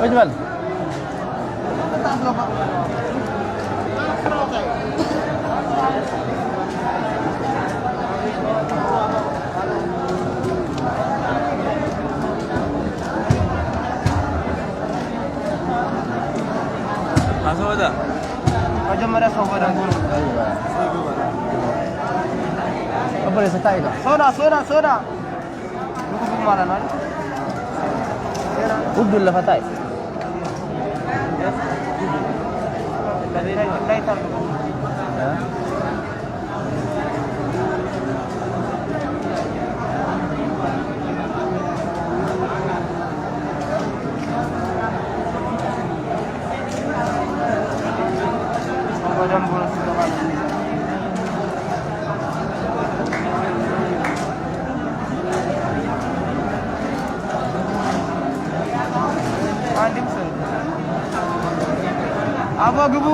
Which one? Masuk ada? መጀመሪያ ሰው በደንብ ነው። Apa dia setai tu? ሶዳ ምግቡ ማለት ነው አይደል? Udul lah fatai. ላይ ታርጉ በደንብ ነው ሲገባል። አንድም ሰው አባ ግቡ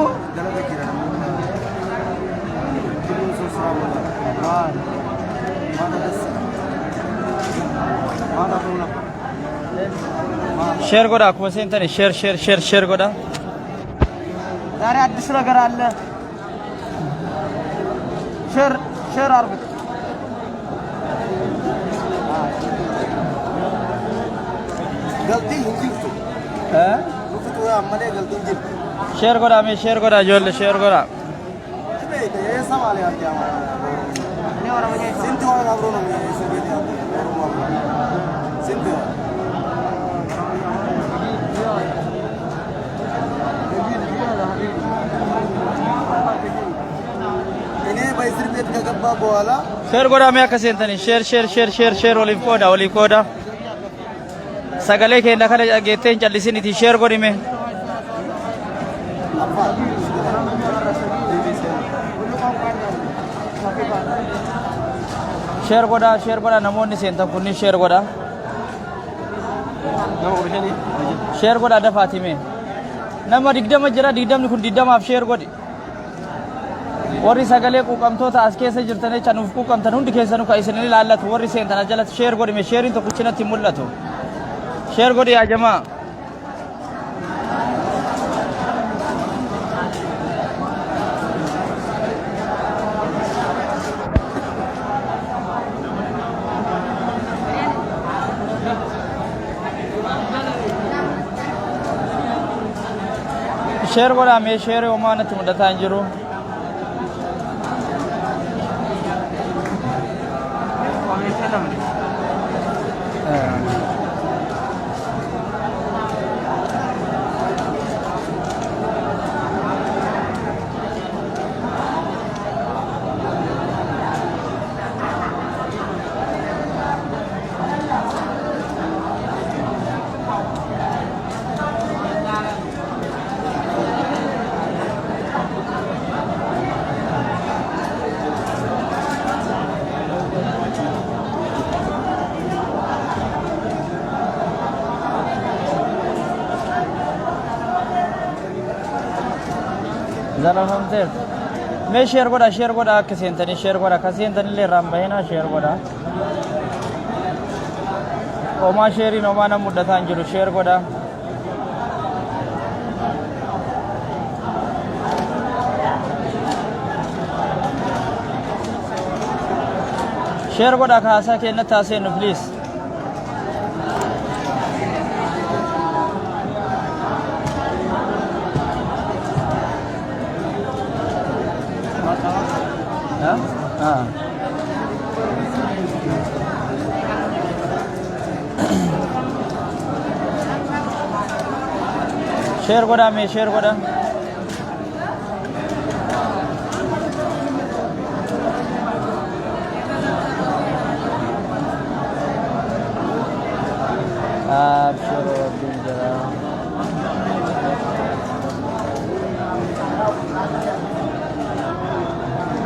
Share goda aku masih entah ni share goda. ዛሬ አዲስ ነገር አለ። ሼር አርጉት። गलती हुई तो Eh? तो हमने गलती की Share goda me share goda jual share goda. ये सवाल है क्या हमारा ने और मुझे सिंध वाला खबरों में ऐसे भी थे सिंध इन्हें 22 रुपए का गब्बा बोला Share goda me akasi entah ni share olive koda. Sagale ke nak ada geten cari sini ti share godi me. Share goda namun ni senta kunni share goda. Share goda ada Fatime. Nama digdam aja digdam ni kun digdam af share godi. Warri sagale ku kam to ta aske se jirtane chanuf ku kam tanun dikhe sanu kai senni lallat warri senta na jalat share godi me share in to kuchina timulla to. Share godi ya jama. Share goda me share omana timunda tanjiru. Zara hamter. Me share goda kesentani share goda kesentani le rambahena share goda. Oma share in oma na muda tanjuru share goda. Share goda khasa ke na tase no please. Share goda me share goda. Abshiro binjara.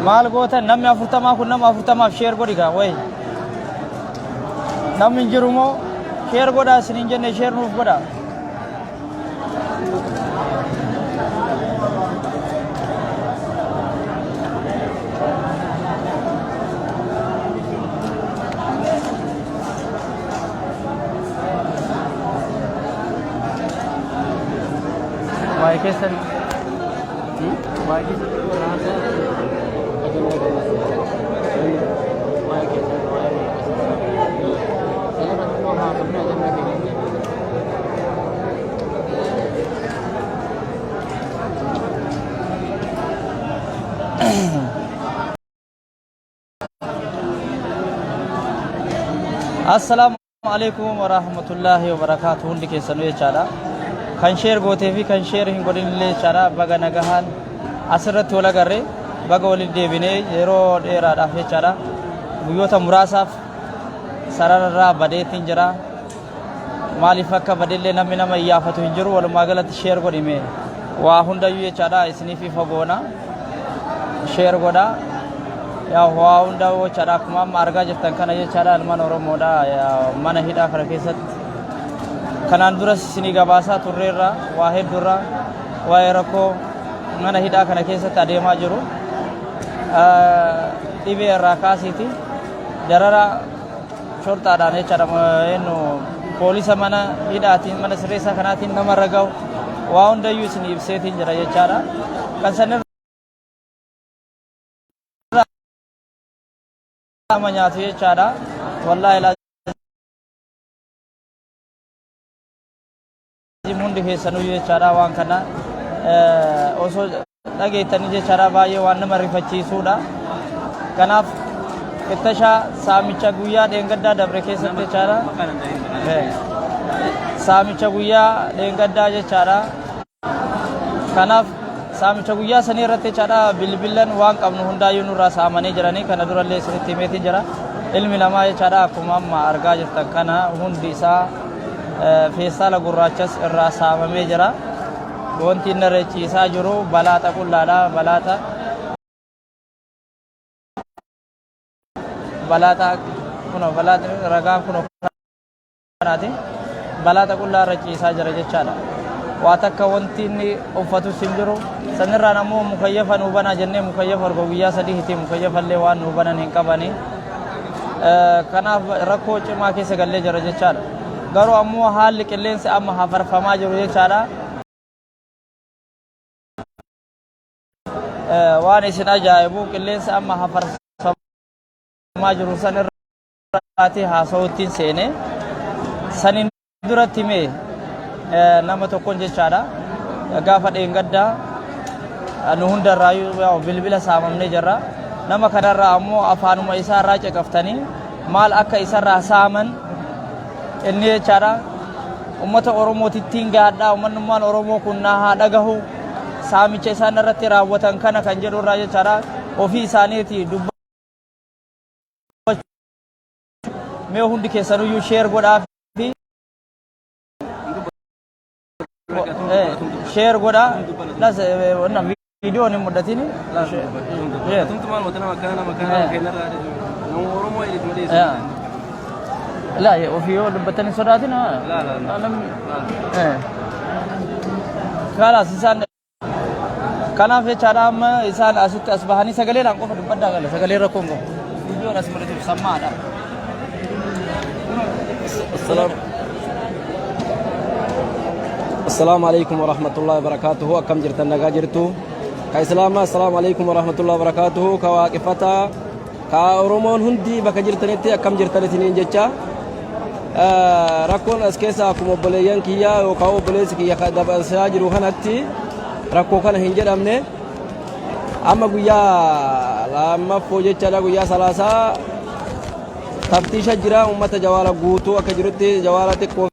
Mal goota namni afurtamaa kun nama afurtamaaf share godhi gaa way. Namni hin jiru moo share godhaa isin hin jenne share nuuf godhaa. waa'ee keessan waa'ee keessan Assalamualaikum warahmatullahi wabarakatuh. Hundi keessanuu jechaadha. Kan sheer gootee fi kan sheer hin godhinillee jechaadha. Baga nagahaan asirratti wal agarree baga waliin deebinee yeroo dheeraadhaaf jechaadha. Guyyoota muraasaaf sarararraa badeetiin jira. Maaliif akka badeellee namni nama iyyaafatu hin jiru. Walumaa galatti sheer godhime waa hundayyuu jechaadha. Isiniif fagoona sheer godha. Ya waa hunda jechaadha. Akkuma amma argaa jirtan kana jechaadha. Ilmaan Oromoodha mana hidhaa kana keessatti kanaan duras isinii gabaasaa turreerra waa hedduurra waa'ee rakkoo mana hidhaa kana keessatti adeemaa jiru dhibee irraa kaasiiti darara shortaadhaan jechaadha eenyu poolisa mana hidhaatiin mana sirreessaa kanaatiin nama raga'u waa hundayyuu isinii ibseetiin jira jechaadha. Kan sanirra ama nyaatu jechaadha. Wallahi hundi keessanuu jechaadha waan kana osoo dhageettanii jechaadha baay'ee waan nama rifachiisuudha. Kanaaf ittashaa saamicha guyyaa dheengaddaa dabre keessatti jechaadha. Saamicha guyyaa dheengaddaa jechaadha. Kanaaf saamicha guyyaa sanii irratti jechaadha bilbilan waan qabnu hundaayyuu nurraa saamanii jiranii kana durallee isinitti himeetii jira. Ilmi namaa jechaadha akkuma amma argaa jirtan kana hundi isaa feestaala gurraachas irraa saamamee jira. Wanti inni irra ciisaa jiru balaaxa qullaadha. Balaaxa kuno balaaxa ragaan kuno kanaati. Balaaxa qullaa irra ciisaa jira jechaadha. Waa takka wanti inni uffatus hin jiru. Sanirraan ammoo mukayyafa nuu banaa jennee mukayyafa arga guyyaa sadii hiti mukayyafallee waan nuu banan hin qabani. Kanaaf rakkoo cimaa keessa gallee jira jechaadha. Garuu ammoo haalli qilleensi amma hafarfamaa jiru jechaadha. Waan isin ajaa'ibu qilleensi amma hafarfamaa jiru sanirraati haasawuttiin seene sanin duratti mee nama tokkon jechaadha gaafa dheengaddaa nu hundarraayyuu bilbila saamamnee jirra. Nama kanarraa ammoo afaanuma isaa irraa caqaftanii maal akka isarraa saaman inni jechaadha ummata Oromootittiin gaadhaa ummannummaan Oromoo kun haa dhagahu saamicha isaan irratti raawwatan kana kan jedhu irraa jechaadha ofii isaaniiti dubbachuu mee hundi keessanuyyuu sheer godhaa fi sheer godhaa las wannan video ni mudatini tuntumaan watana makana keenarraa nama Oromoo edit malee لا وفي يوم بتني صداتنا لا أنا خلاص إنسان كان في شرام إنسان أسيت أسبحاني سجلي لانكم بدأ قال سجلي ركومكم فيديو رسم رتب سما ada السلام عليكم ورحمة الله وبركاته. كم جرتنا نجاجرتو كإسلام. السلام عليكم ورحمة الله وبركاته. كواقفتا كأورمون هندي بكجرتنيتي كم جرتني جتة rakkoon as keessa akkuma obboleeyyan kiyyaa yookaan obboleessi kiyya dabarsaa jiru kanatti rakkoo kana hin jedhamne amma guyyaa lammaffoo jechaadha guyyaa salaasaa taftiisha jira ummata jawaara guutuu akka jirutti jawaara xiqqoo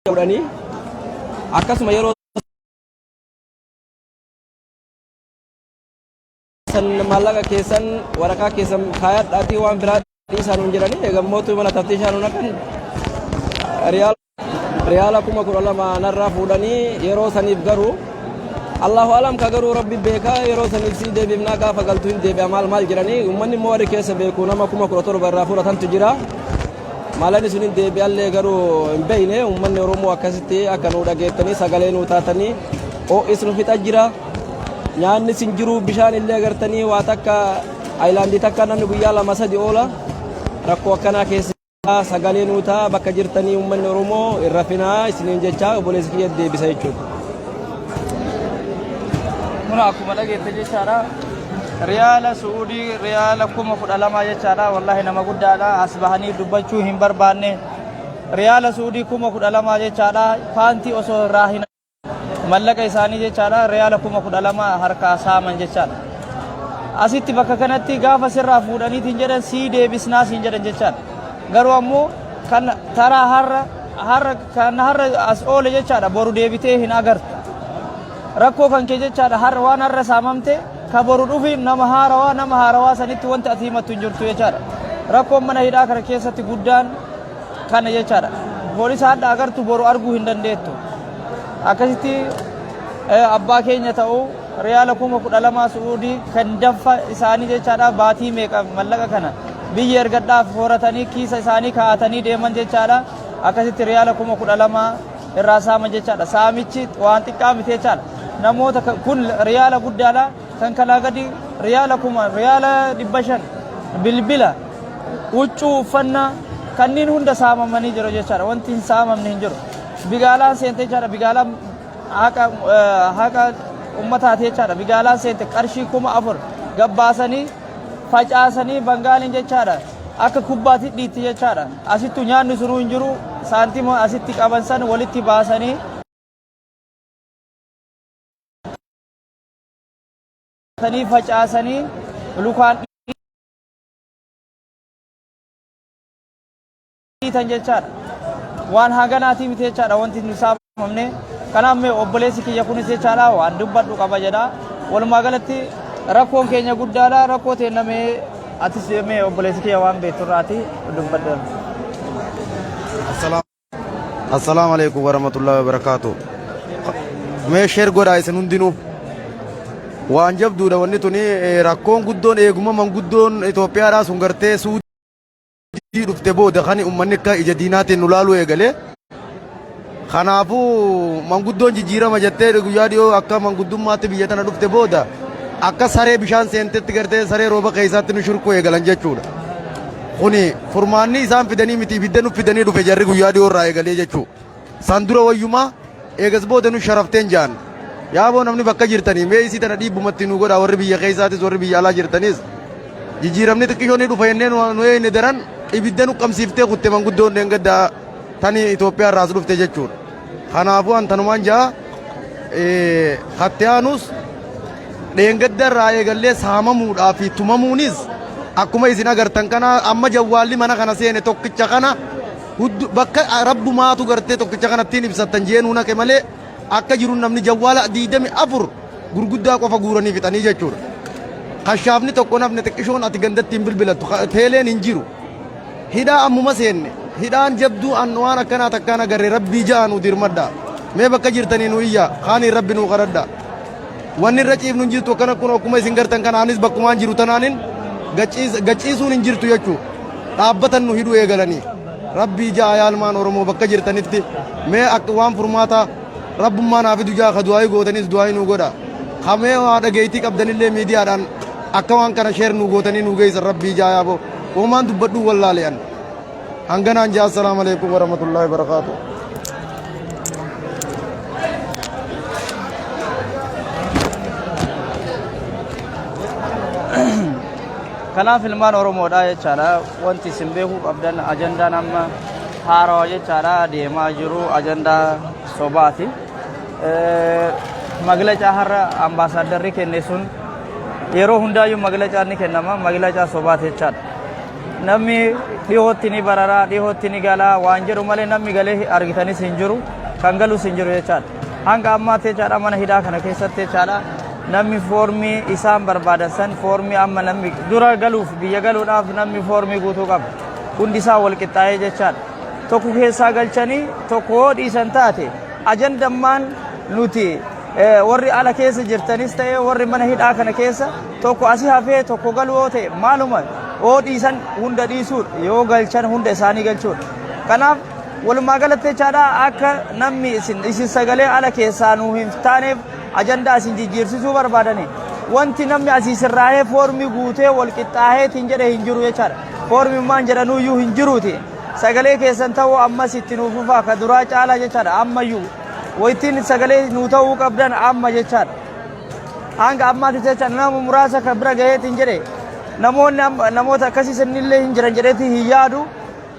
godhanii akkasuma yeroo san mallaqa keessan waraqaa keessan kaayadhaatii waan biraa isaan jiranii eegammootu mana taftiishaan kan riyaala 12,000 narraa fuudhanii yeroo saniif garuu Allahu alam ka garuu rabbi beekaa yeroo saniif si deebiifnaa gaafa galtu hin deebi'a maal jiranii ummanni immoo warri keessa beeku nama 17,000 irraa fudhatantu jira maalani sun hin deebi'allee garuu hin beeyne ummanni Oromoo akkasitti akka nuu dhageettanii sagalee nuu taatanii isnu fixa jira nyaanni sin jiru bishaan illee agartanii waa takka aayilaandii takka namni guyyaa 2-3 oola rakkoo akkanaa keessa sagalee nuutaa bakka jirtanii uummanni Oromoo irra finaa isiniin jechaa obboleessi kiyya deebisa jechuudha. Muna akkuma dhageette jechaadha. Riyaala Suudii riyaala 12,000 jechaadha. Wallahi nama guddaadha. As bahanii dubbachuu hin barbaanne. Riyaala Suudii 12,000 jechaadha. Paantii osoo irraa hin mallaqa isaanii jechaadha. Riyaala 12,000 harkaa saaman jechaadha. Asitti bakka kanatti gaafa sirraa fuudhaniitiin jedhan sii deebisnaa siin jedhan jechaadha. Garuu ammoo kan taraa har'a as oole jechaadha. Boru deebitee hin agartu. Rakkoo kan kee jechaadha. Har'a waan har'a saamamte ka boru dhufi nama haarawaa sanitti wanti ati himattu hin jirtu jechaadha. Rakkoon mana hidhaa kana keessatti guddaan kana jechaadha. Poolisa hadda agartu boru arguu hin dandeettu. Akkasitti abbaa keenya ta'uu riyaala 12,000 Suudii kan daffa isaanii jechaadha. Baatii meeqa mallaqa kana biyya ergadhaaf horatanii kiisa isaanii kaa'atanii deeman jechaadha. Akkasitti riyaala 12,000 irraa saaman jechaadha. Saamichi waan xiqqaa miti jechaadha. Namoota kun riyaala guddaadha. Kan kalaa gadi riyaala 500 bilbila huccuu uffannaa kanneen hunda saamamanii jiru jechaadha. Wanti hin saamamne hin jiru. Bigaalaan seente jechaadha. Bigaalaan haqa ummataati jechaadha. Bigaalaan seente qarshii 4,000 gabbaasanii facaasanii bangaaliin jechaadha. Akka kubbaatti dhiitti jechaadha. Asittu nyaanni sunuu hin jiru. Saantima asitti qaban san walitti baasanii facaasanii lukaan dhiitan jechaadha. Waan haganaati miti jechaadha. Wanti nu saamamne kanaaf mee obboleessi kiyya kunis jechaadha waan dubbadhu qaba jedha. Walumaa galatti rakkoon keenya guddaadha. Rakkoo teenya mee atis mee obboleessi kiyya waan beektu irraati dubbadhu. Assalamu alaikum warahmatullahi wabarakatuh. Mee sheer godhaa isin hundinuu waan jabduudha wanni tuni rakkoon guddoon eeguma manguddoon Itoophiyaadhaa sun gartee Suudii dhufte booda kan uummanni akka ija diinaatiin nu laaluu eegale. Kanaafuu manguddoon jijjiirama jettee guyyaa dhiyoo akka manguddummaatti biyya tana dhufte booda akka saree bishaan seentetti gartee saree rooba keessaatti nu shurkuu eegalan jechuudha. Kuni furmaanni isaan fidanii miti ibidda nu fidanii dhufe jarri guyyaa dhiyoo irraa eegalee jechuudha. San dura wayyumaa eegas booda nu sharafteen jaan. Yaaboo namni bakka jirtanii mee isii tana dhiibbumatti nu godha warri biyya keessaatis warri biyya alaa jirtanis jijjiiramni xiqqishoonni dhufa jennee nu eeyne daran ibidda nu qabsiiftee kutte manguddoon deengaddaa tani Itoophiyaa irraas dhufte jechuudha. Kanaafuu an tanumaan jaa hattiyaanus deengadda irraa eegallee saamamuudhaa fi tumamuunis akkuma isin agartan kana amma jawwaalli mana kana seene tokkicha kana bakka rabbumaatu gartee tokkicha kanattiin ibsattan jeenuu naqe malee akka jiru namni jawwaala 24 gurguddaa qofa guuranii fixanii jechuudha. Kashaafni tokko nafne xiqqishoon ati gandattiin bilbilattu teeleen hin jiru. Hidhaa ammuma seenne hidhaan jabduu waan akkanaa takkaan agarre rabbii ja'anu dirmadda. Mee bakka jirtanii nu iyya kaanii rabbi nu qaradda. Wanni irra ciifnu hin jirtu akkana kun akkuma isin gartan kanaanis bakkumaan jiru tanaanin gachiisuun hin jirtu jechuudha. Dhaabbatan nu hidhuu eegalanii. Rabbii ja'a yaalmaan Oromoo bakka jirtanitti mee akka waan furmaata rabbummaan haafidu jaa ka du'aayi gootanis du'aayi nu godha. Kamee waa dhageettii qabdanillee miidiyaadhaan akka waan kana sheer nu gootanii nu geessan rabbii jaa yaaboo. Oomaan dubbadhuu wallaale'an. Hanganaan jaa assalaamu alaikum warahmatullahi wabarakatuh. Kanaaf ilmaan Oromoodhaa jechaadha. Wanti isin beekuu qabdan ajandaan amma haarawaa jechaadha deemaa jiru ajandaa sobaati. Maglacaa har'a ambaasaaddarri kenne sun yeroo hundaayyuu maglacaan ni kennama. Maglacaa sobaati jechaadha. Namni dhihootti ni bararaa dhihootti ni galaa waan jedhu malee namni galee argitanis hin jiru kan galus hin jiru jechaadha. Hanga ammaatti jechaadha mana hidhaa kana keessatti jechaadha. Namni foormii isaan barbaadan san foormii amma namni dura galuuf biyya galuudhaaf namni foormii guutuu qaba. Hundi isaa wal qixxaayee jechaadha. Tokko keessaa galchanii tokko dhiisan taate ajandammaan nuti warri ala keessa jirtanis ta'e warri mana hidhaa kana keessa tokko asii hafee tokko galuu yoo ta'e maaluma oo dhiisan hunda dhiisuudha yoo galchan hunda isaanii galchuudha. Kanaaf walumaa galatti jechaadha akka namni isin sagalee ala keessaa nuu hin taaneef ajandaa isin jijjiirsisuu barbaadani. Wanti namni asii sirraahee foormii guutee wal qixxaaheetiin jedhe hin jiru jechaadha. Foormii maan jedhanuuyyuu hin jiruuti. sagalee keessan ta'uu ammas itti nuuf fufaa ka duraa caalaa jechaadha ammayyuu waytiin sagalee nuu ta'uu qabdan amma jechaadha hanga ammaatti jecha nama muraasa ka bira gaheetiin jedhe namoota akkasii sanillee hin jiran jedheeti hin yaadu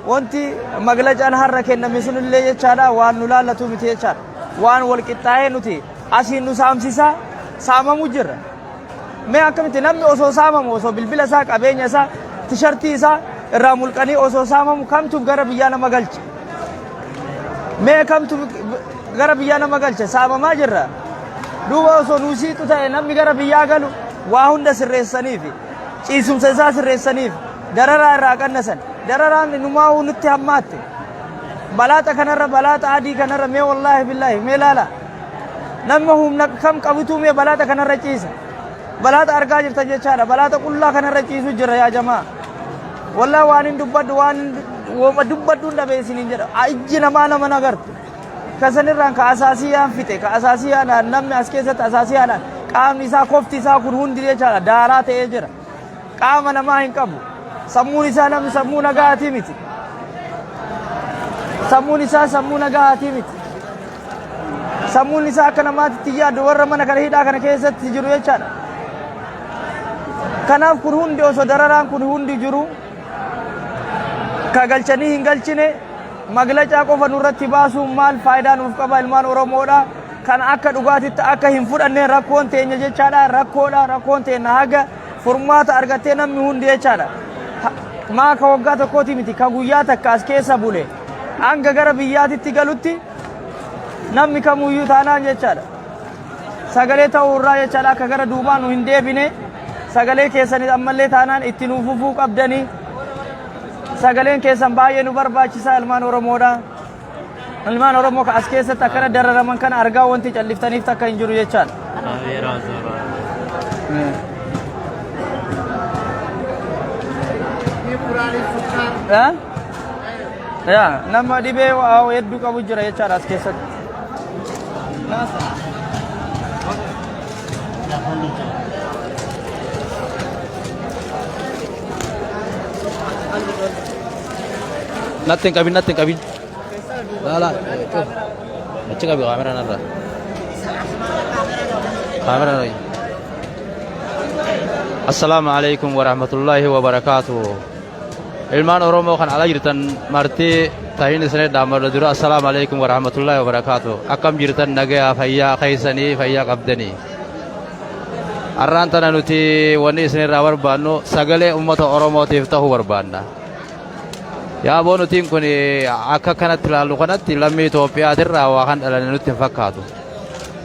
wanti maglacaan har'a kenname sunillee jechaadha waan nu laallatu miti jechaadha waan wal qixxaa'ee nuti asiin nu saamsisaa saamamu jirra mee akkamitti namni osoo saamamu osoo bilbila isaa qabeenya isaa tishartii isaa irraa mulqanii osoo saamamu kamtu gara biyyaa nama galche mee kamtu gara biyyaa nama galche saamamaa jirra duuba osoo nuusiitu ta'e namni gara biyyaa galu waa hunda sirreessaniif ciisumsa isaa sirreessaniif dararaa irraa qannasan dararaan numaa nutti hammaatte balaata kanarra balaata adii kanarra mee wallaahi billaahi mee laala namni humna kam qabutu mee balaata kanarra ciisa balaata argaa jirtan jechaadha balaata qullaa kanarra ciisu jira yaa jamaa wallaahi waan hin dubbadhu waan dubbadhu hin dhabeessiniin jedha ijji namaa nama nagartu kasanirraan ka asaasiyaan fixe ka asaasiyaadhaan namni as keessatti asaasiyaadhaan qaamni isaa kofti isaa kun hundi jechaadha daaraa ta'ee jira qaama namaa hin qabu sammuun isaa namni sammuu nagaatii miti sammuun isaa sammuu nagaatii miti sammuun isaa akka namaatti yaadu warra mana kana hidhaa kana keessatti jiru jechaadha kanaaf kun hundi osoo dararaan kun hundi jiru ka galchanii hin galchine maglacaa qofa nurratti baasuun maal faayidaa nuuf qaba ilmaan oromoodha kan akka dhugaatitti akka hin fudhanne rakkoon teenya jechaadha rakkoon teenya haga furmaata argattee namni hundi jechaadha maa ka waggaa tokkooti miti ka guyyaa takka as keessa bule hanga gara biyyaatitti galutti namni kamuyyuu taanaan jechaadha sagalee ta'uu irraa jechaadha akka gara duubaa nu hin deebine sagalee keessanii ammallee taanaan itti nuuf fufuu qabdanii sagaleen keessan baay'ee nu barbaachisaa ilmaan oromoodha ilmaan oromoo ka as keessatti akkana dararaman kana argaa wanti calliftaniif takka hin jiru jechaadha ya nama dhibee hedduu qabu jira jechaadha as keessatti Nothing kabin. Lala. Macam kabin kamera nara. Kamera lagi. Assalamualaikum warahmatullahi wabarakatuh. Ilman oromo kan ala jiritan marti tahin isne damar dura. Assalamualaikum warahmatullahi wabarakatuh. Akam jiritan nagaya fayya kaisani fayya qabdani. Arrantana nuti wani isne rawar banu sagale ummata oromo tiftahu warbanna. yaa boonutiin kun akka kanatti ilaallu kanatti lammii Itoophiyaatirraa waa kan dhalanne nutti hin fakkaatu.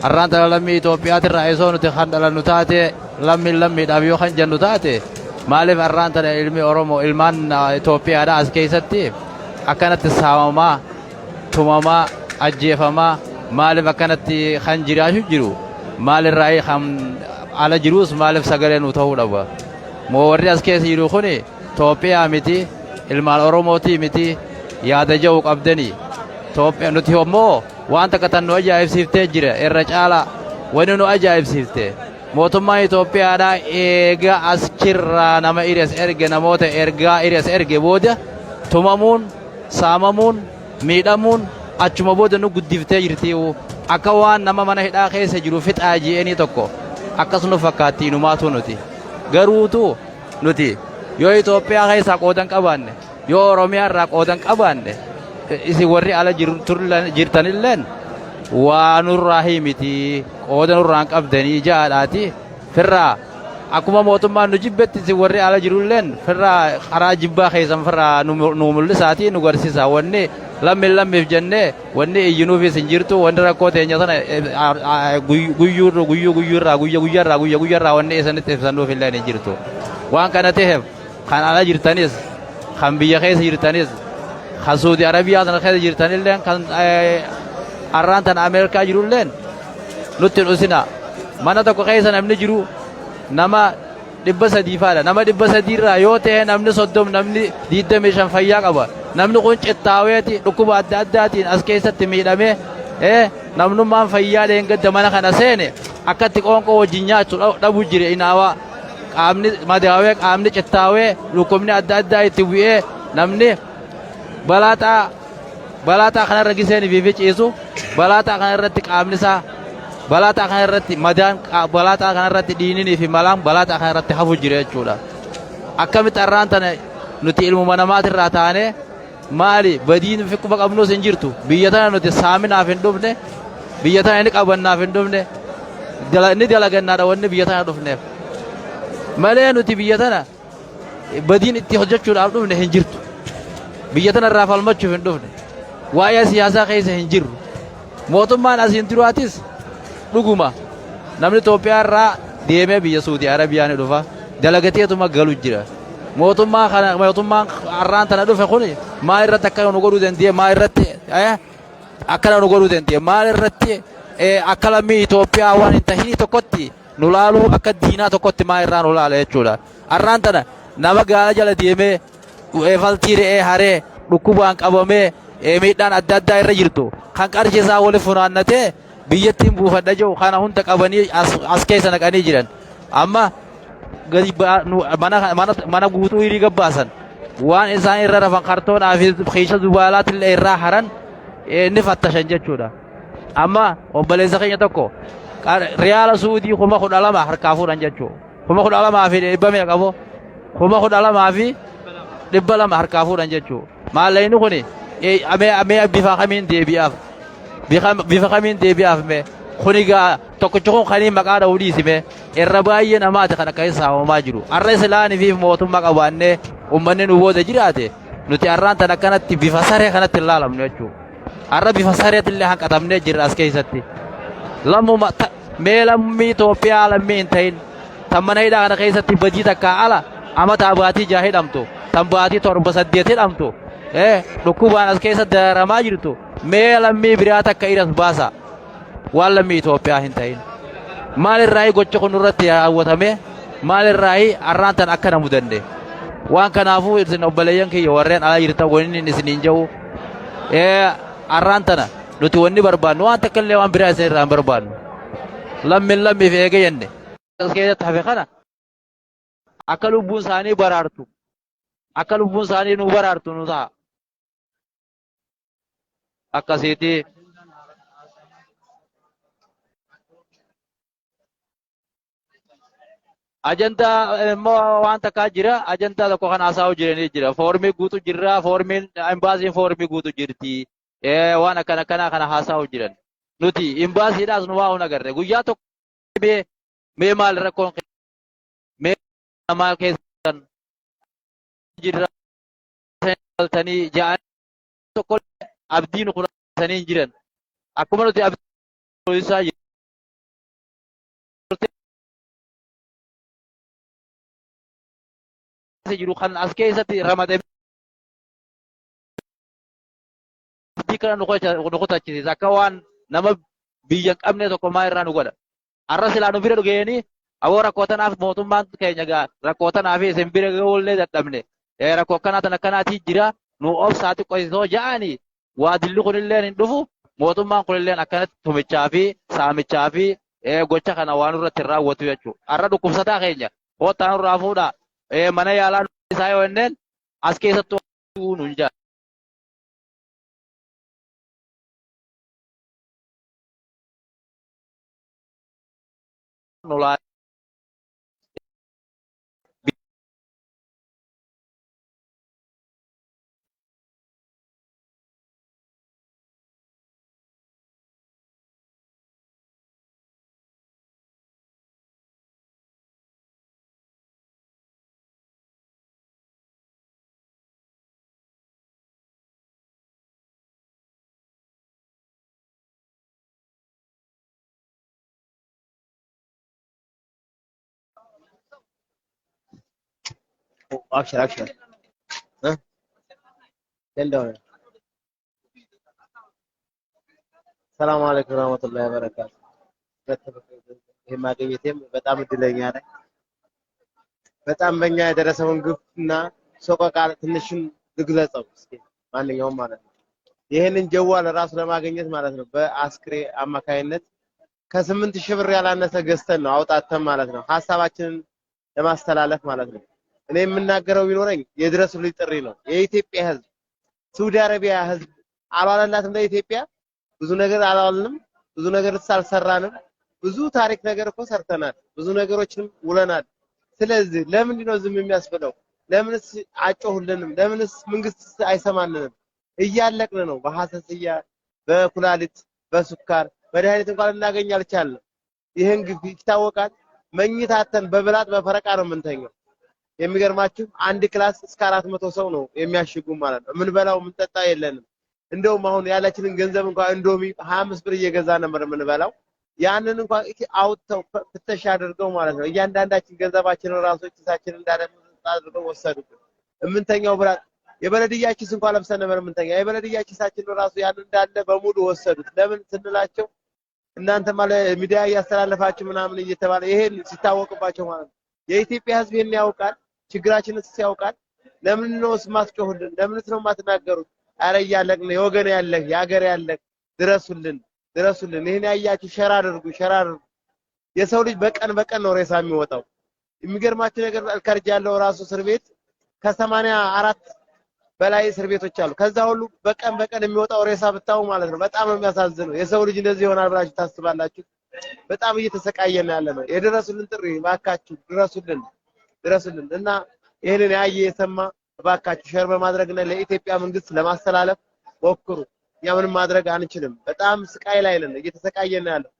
Har'aan tana lammii Itoophiyaatirraa isoo nuti kan dhalannu taate lammiidhaaf yoo kan jennu taate maaliif har'aan tana ilmi Oromoo ilmaan Itoophiyaadhaa as keessatti akkanatti saamamaa tumamaa ajjeefamaa maaliif akkanatti kan jiraachuu jiru maalirraa kan ala jiruus maaliif sagalee nu ta'uu dhaba. Moo warri as keessa jiru kun Itoophiyaa miti. Ilmaan Oromooti miti yaada ja'u qabdanii Itoophiyaa nuti immoo waan takka tan nu ajaa'ibsiiftee jira irra caala wani nu ajaa'ibsiifte mootummaan Itoophiyaadhaa eega askirraa nama iris erge namoota ergaa iris erge booda tumamuun saamamuun miidhamuun achuma booda nu guddiftee jirti akka waan nama mana hidhaa keessa jiru fixaa ji'anii tokko akkas nu fakkaatti numaatu nuti garuutu nuti yoo Itoophiyaa keessa qoodan qabaanne yoo Oromiyaa irraa qoodan qabaanne isi warri ala jirtanilleen waa nurraa himiti qooda nurraan qabdanii jaadhaati firraa akkuma mootummaan nu jibbetti isi warri ala jirulleen firraa karaa jibbaa keessan firraa nu mul'isaati nu garsiisa wanni lammiif jennee wanni iyyinuufis hin jirtu wanni rakkoo teenya sana guyyarraa wanni isanitti ibsannuuf illee hin jirtu waan kana ta'eef kan ala jirtanis kan biyya keessa jirtanis kan Saudi Arabiyaa sana keessa jirtanilleen kan har'aan tana Ameerikaa jirulleen nutti dhusina mana tokko keessa namni jiru nama 300 faadha nama 300 irraa yoo ta'e namni 30 namni 25 fayyaa qaba namni kun cittaaweeti dhukkuba adda addaatiin as keessatti miidhamee namnummaan fayyaa dheengadda mana kana seene akkatti qoonqoo wajjin nyaachuu dhabu jire inaawaa qaamni madaawee qaamni cittaawee dhukkubni adda addaa itti bu'ee namni balaaxaa kanarra giseen fi ciisu balaaxaa kanarratti qaamnisaa balaaxaa kanarratti madaan balaaxaa kanarratti dhiininii fi malaan balaaxaa kanarratti hafu jira jechuudha. Akkamitti arraan tana nuti ilmuma namaatirraa taanee maali badiin fi quba qabnuus hin jirtu biyya tana nuti saaminaaf hin dhufne biyya tana inni qabannaaf hin dhufne inni dalagannaadha wanni biyya tana dhufneef malee nuti biyya tana badiin itti hojjechuudhaaf dhufne hin jirtu biyya tana irraa falmachuuf hin dhufne waa'ee siyaasaa keessa hin jirru mootummaan asiin duraatis dhuguma namni Itoophiyaa irraa deemee biyya Suudii Arabiyaa ni dhufa dalagateetuma galu jira mootummaan arraan tana dhufe kun maal irratti akka nu godhuu danda'e maal irratti akkana nu godhuu danda'e maal irratti akka lammii Itoophiyaa waan hin tahin tokkotti nu laaluu akka diinaa tokkotti maal irraa nu laala jechuudha. Arraan tana nama gaala jala deemee faltii re'ee haree dhukkubaan qabamee miidhaan adda addaa irra jirtu kan qarshii isaa waliif funaannatee biyyattiin buufadha jiru kana hunda qabanii as keessa naqanii jiran amma gadi mana guutuu hirii gabbaasan waan isaan irra rafan kartoonaa fi keesha zubaalaatillee irraa haran inni fattashan jechuudha. Amma obboleessa keenya tokko riyaala Suudii 12,000 harkaa fuudhan jechuudha. 12,000 fi 100 qabu 12,000 fi 200 harkaa fuudhan jechuudha. Maallaqni kun amee bifa kamiin deebi'aaf bifa kamiin deebi'aaf mee kunigaa tokkichi kun kanii maqaa dha'uu dhiisime irra baay'ee namaati kan akka isaa hoomaa jiru. Arra islaanii fi mootummaa qabaannee uummanni nu booda jiraate nuti arraan tan akkanatti bifa saree kanatti ilaalamnu jechuudha. Arra bifa sareetti illee hanqatamnee jirra as keessatti. Lammuma mee lammii Itoophiyaa lammii hin ta'in tan mana hidhaa kana keessatti badii takkaa ala amataa baatii jaha hidhamtu tan baatii 7-8 hidhamtu dhukkubaan as keessa daramaa jirtu mee lammii biraa takka hidhas baasa waan lammii Itoophiyaa hin ta'in. Maalirraayi gocha kun irratti raawwatame maalirraayi arraan tan akka na mudanne waan kanaafuu isin obboleeyyan kiyya warreen ala jirtan waniin isiniin jedhu arraan tana nuti wanni barbaannu waan takka illee waan biraa isin irraa hin barbaannu lammiif eege jenne as keessatti hafe kana akka lubbuun isaanii baraartu akka lubbuun isaanii nu baraartu nu ta'a akkasiiti. Ajandaa immoo waan takkaa jira ajandaa tokko kan haasa'u jiranii jira foormii guutu jirra foormiin imbaasiin foormii guutu jirti waan akkana kana haasa'u jiran nuti imbaasiidhaas nu waa agarre guyyaa tokko mee maal rakkoon mee maal keessan jirra galtanii ja'an tokko abdiin kudhanii jiran akkuma nuti abdii isaa jiru kan as keessatti ramadame kana nu qotaachisiisa akka waan nama biyya hin qabne tokko maa irraa nu godha. Arra silaa nu bira dhugeeni aboo rakkoo tanaaf mootummaan keenya gaa rakkoo tanaaf isin bira ga'uullee dadhabne rakkoo akkanaa tan akkanaatii jira nu obsaa xiqqoosisoo ja'anii waa dilli kunilleen hin dhufu mootummaan kunilleen akkanatti tumichaa fi saamichaa fi gocha kana waan irratti hin raawwatu jechuudha. Arra dhukkubsataa keenya hoottaan irraa fuudhaa mana yaalaa isaa yoo jenneen as keessattuu nuun jaa. Action. Huh? Tell down. ሰላም አለይኩም ወራህመቱላሂ ወበረካቱ። የማገኘቴም በጣም እድለኛ ነኝ። በጣም በእኛ የደረሰውን ግፍና ሰቆቃ ትንሽም ልግለጸው እስኪ ማንኛውም ማለት ነው። ይሄንን ጀዋል ራሱ ለማግኘት ማለት ነው በአስክሬ አማካይነት ከ8000 ብር ያላነሰ ገዝተን ነው አውጣተን ማለት ነው ሐሳባችንን ለማስተላለፍ ማለት ነው። እኔ የምናገረው ቢኖረኝ የድረሱልኝ ጥሪ ነው። የኢትዮጵያ ሕዝብ ሳውዲ አረቢያ ህዝብ አልዋለላትም ለኢትዮጵያ ብዙ ነገር አልዋልንም ብዙ ነገር ሳልሰራንም ብዙ ታሪክ ነገር እኮ ሰርተናል ብዙ ነገሮችንም ውለናል ስለዚህ ለምን ነው ዝም የሚያስብለው ለምንስ አጮሁልንም ለምንስ መንግስት አይሰማንንም እያለቅን ነው በሐሰስያ በኩላሊት በሱካር መድኃኒት እንኳን እናገኝ አልቻልንም ይሄን ግፍ ይታወቃል መኝታተን በብላት በፈረቃ ነው የምንተኛው የሚገርማችሁ አንድ ክላስ እስከ 400 ሰው ነው የሚያሽጉ ማለት ነው ምን በላው ምን ጠጣ የለንም እንደውም አሁን ያላችንን ገንዘብ እንኳን እንዶሚ 25 ብር እየገዛ ነበር ምን በላው ያንን እንኳን አውጥተው ፍተሻ አድርገው ማለት ነው እያንዳንዳችን ገንዘባችንን ራሶች ኪሳችን እንዳለ አድርገው ወሰዱብን እምንተኛው ብላት የበለድያችስ እንኳን ለብሰን ነበር የምንተኛ የበለድያችሳችን ራሱ ያን እንዳለ በሙሉ ወሰዱት ለምን ስንላቸው እናንተ ማለት ሚዲያ ያስተላልፋችሁ ምናምን እየተባለ ይሄን ሲታወቅባቸው ማለት ነው የኢትዮጵያ ህዝብ ይሄን ያውቃል ችግራችንን ሲያውቃል ለምን ነው ስማትጮሁልን ለምን ነው ማትናገሩት አረ ያለቅነ የወገን ያለህ ያገር ያለህ ድረሱልን ይሄን ያያችሁ ሸራ አድርጉ የሰው ልጅ በቀን ነው ሬሳ የሚወጣው የሚገርማችሁ ነገር አልከርጅ ያለው ራሱ እስር ቤት ከ84 በላይ እስር ቤቶች አሉ ከዛ ሁሉ በቀን የሚወጣው ሬሳ ብታው ማለት ነው በጣም የሚያሳዝነው የሰው ልጅ እንደዚህ ይሆናል ብላችሁ ታስባላችሁ በጣም እየተሰቃየን ያለ ነው የድረሱልን ጥሪ ባካችሁ ድረሱልን እና ይሄንን ያየ የሰማ ባካችሁ ሼር በማድረግና ለኢትዮጵያ መንግስት ለማስተላለፍ ሞክሩ ያ ምንም ማድረግ አንችልም በጣም ስቃይ ላይ ነን እየተሰቃየን ያለው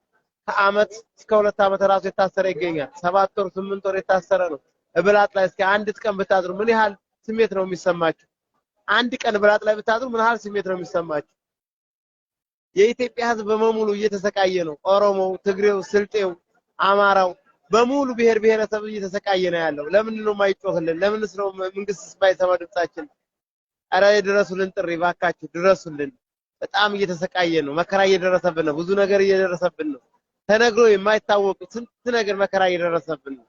ከአመት እስከ 2 አመት ራሱ የታሰረ ይገኛል 7 ወር 8 ወር የታሰረ ነው እብላት ላይ እስከ አንድ ቀን ብታድሩ ምን ያህል ስሜት ነው የሚሰማችሁ አንድ ቀን ብላት ላይ ብታድሩ ምን ያህል ስሜት ነው የሚሰማችሁ የኢትዮጵያ ህዝብ በመሙሉ እየተሰቃየ ነው ኦሮሞው ትግሬው ስልጤው አማራው በሙሉ ብሔረሰብ እየተሰቃየ ነው ያለው ለምን ነው ማይጮህልን ለምንስ ነው መንግስት ስማይሰማ ድምጻችን አረ ድረሱልን ጥሪ ባካችሁ ድረሱልን በጣም እየተሰቃየ ነው መከራ እየደረሰብን ነው ብዙ ነገር እየደረሰብን ነው ተነግሮ የማይታወቅ ስንት ነገር መከራ እየደረሰብን ነው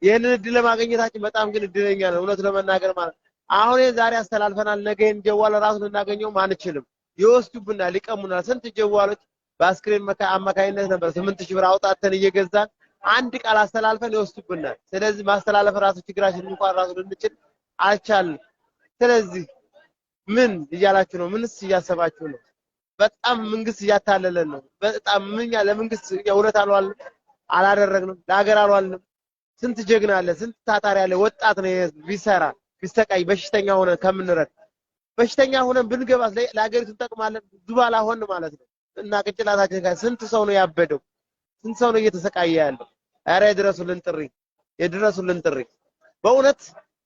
ይሄንን እድል ለማግኘታችን በጣም ግን እድለኛ ነው እውነት ለመናገር ማለት አሁን ዛሬ አስተላልፈናል ነገን ጀዋል ራሱ ልናገኘው ማንችልም ይወስዱብናል ይቀሙናል ስንት ጀዋሎች በአስክሬን አማካይነት ነበር 8000 ብር አውጣተን እየገዛን አንድ ቃል አስተላልፈን ይወስዱብናል ስለዚህ ማስተላለፍ ራሱ ችግራችን እንኳን ራሱ ልንችል አልቻልንም ስለዚህ ምን እያላችሁ ነው ምንስ እያሰባችሁ ነው በጣም መንግስት እያታለለን ነው በጣም ምንኛ ለመንግስት የውለት አላደረግንም ለሀገር አልዋልንም ስንት ጀግና አለ ስንት ታታሪ አለ ወጣት ነው ቢሰራ ቢስተቃይ በሽተኛ ሆነ ከምንረክ በሽተኛ ሆነን ብንገባስ ለሀገሪቱ ተጠቅማለን ዱባላ ሆነ ማለት ነው እና ቅጭላታችን ጋር ስንት ሰው ነው ያበደው ስንት ሰው ነው እየተሰቃየ ያለው አረ የድረሱልን ጥሪ በእውነት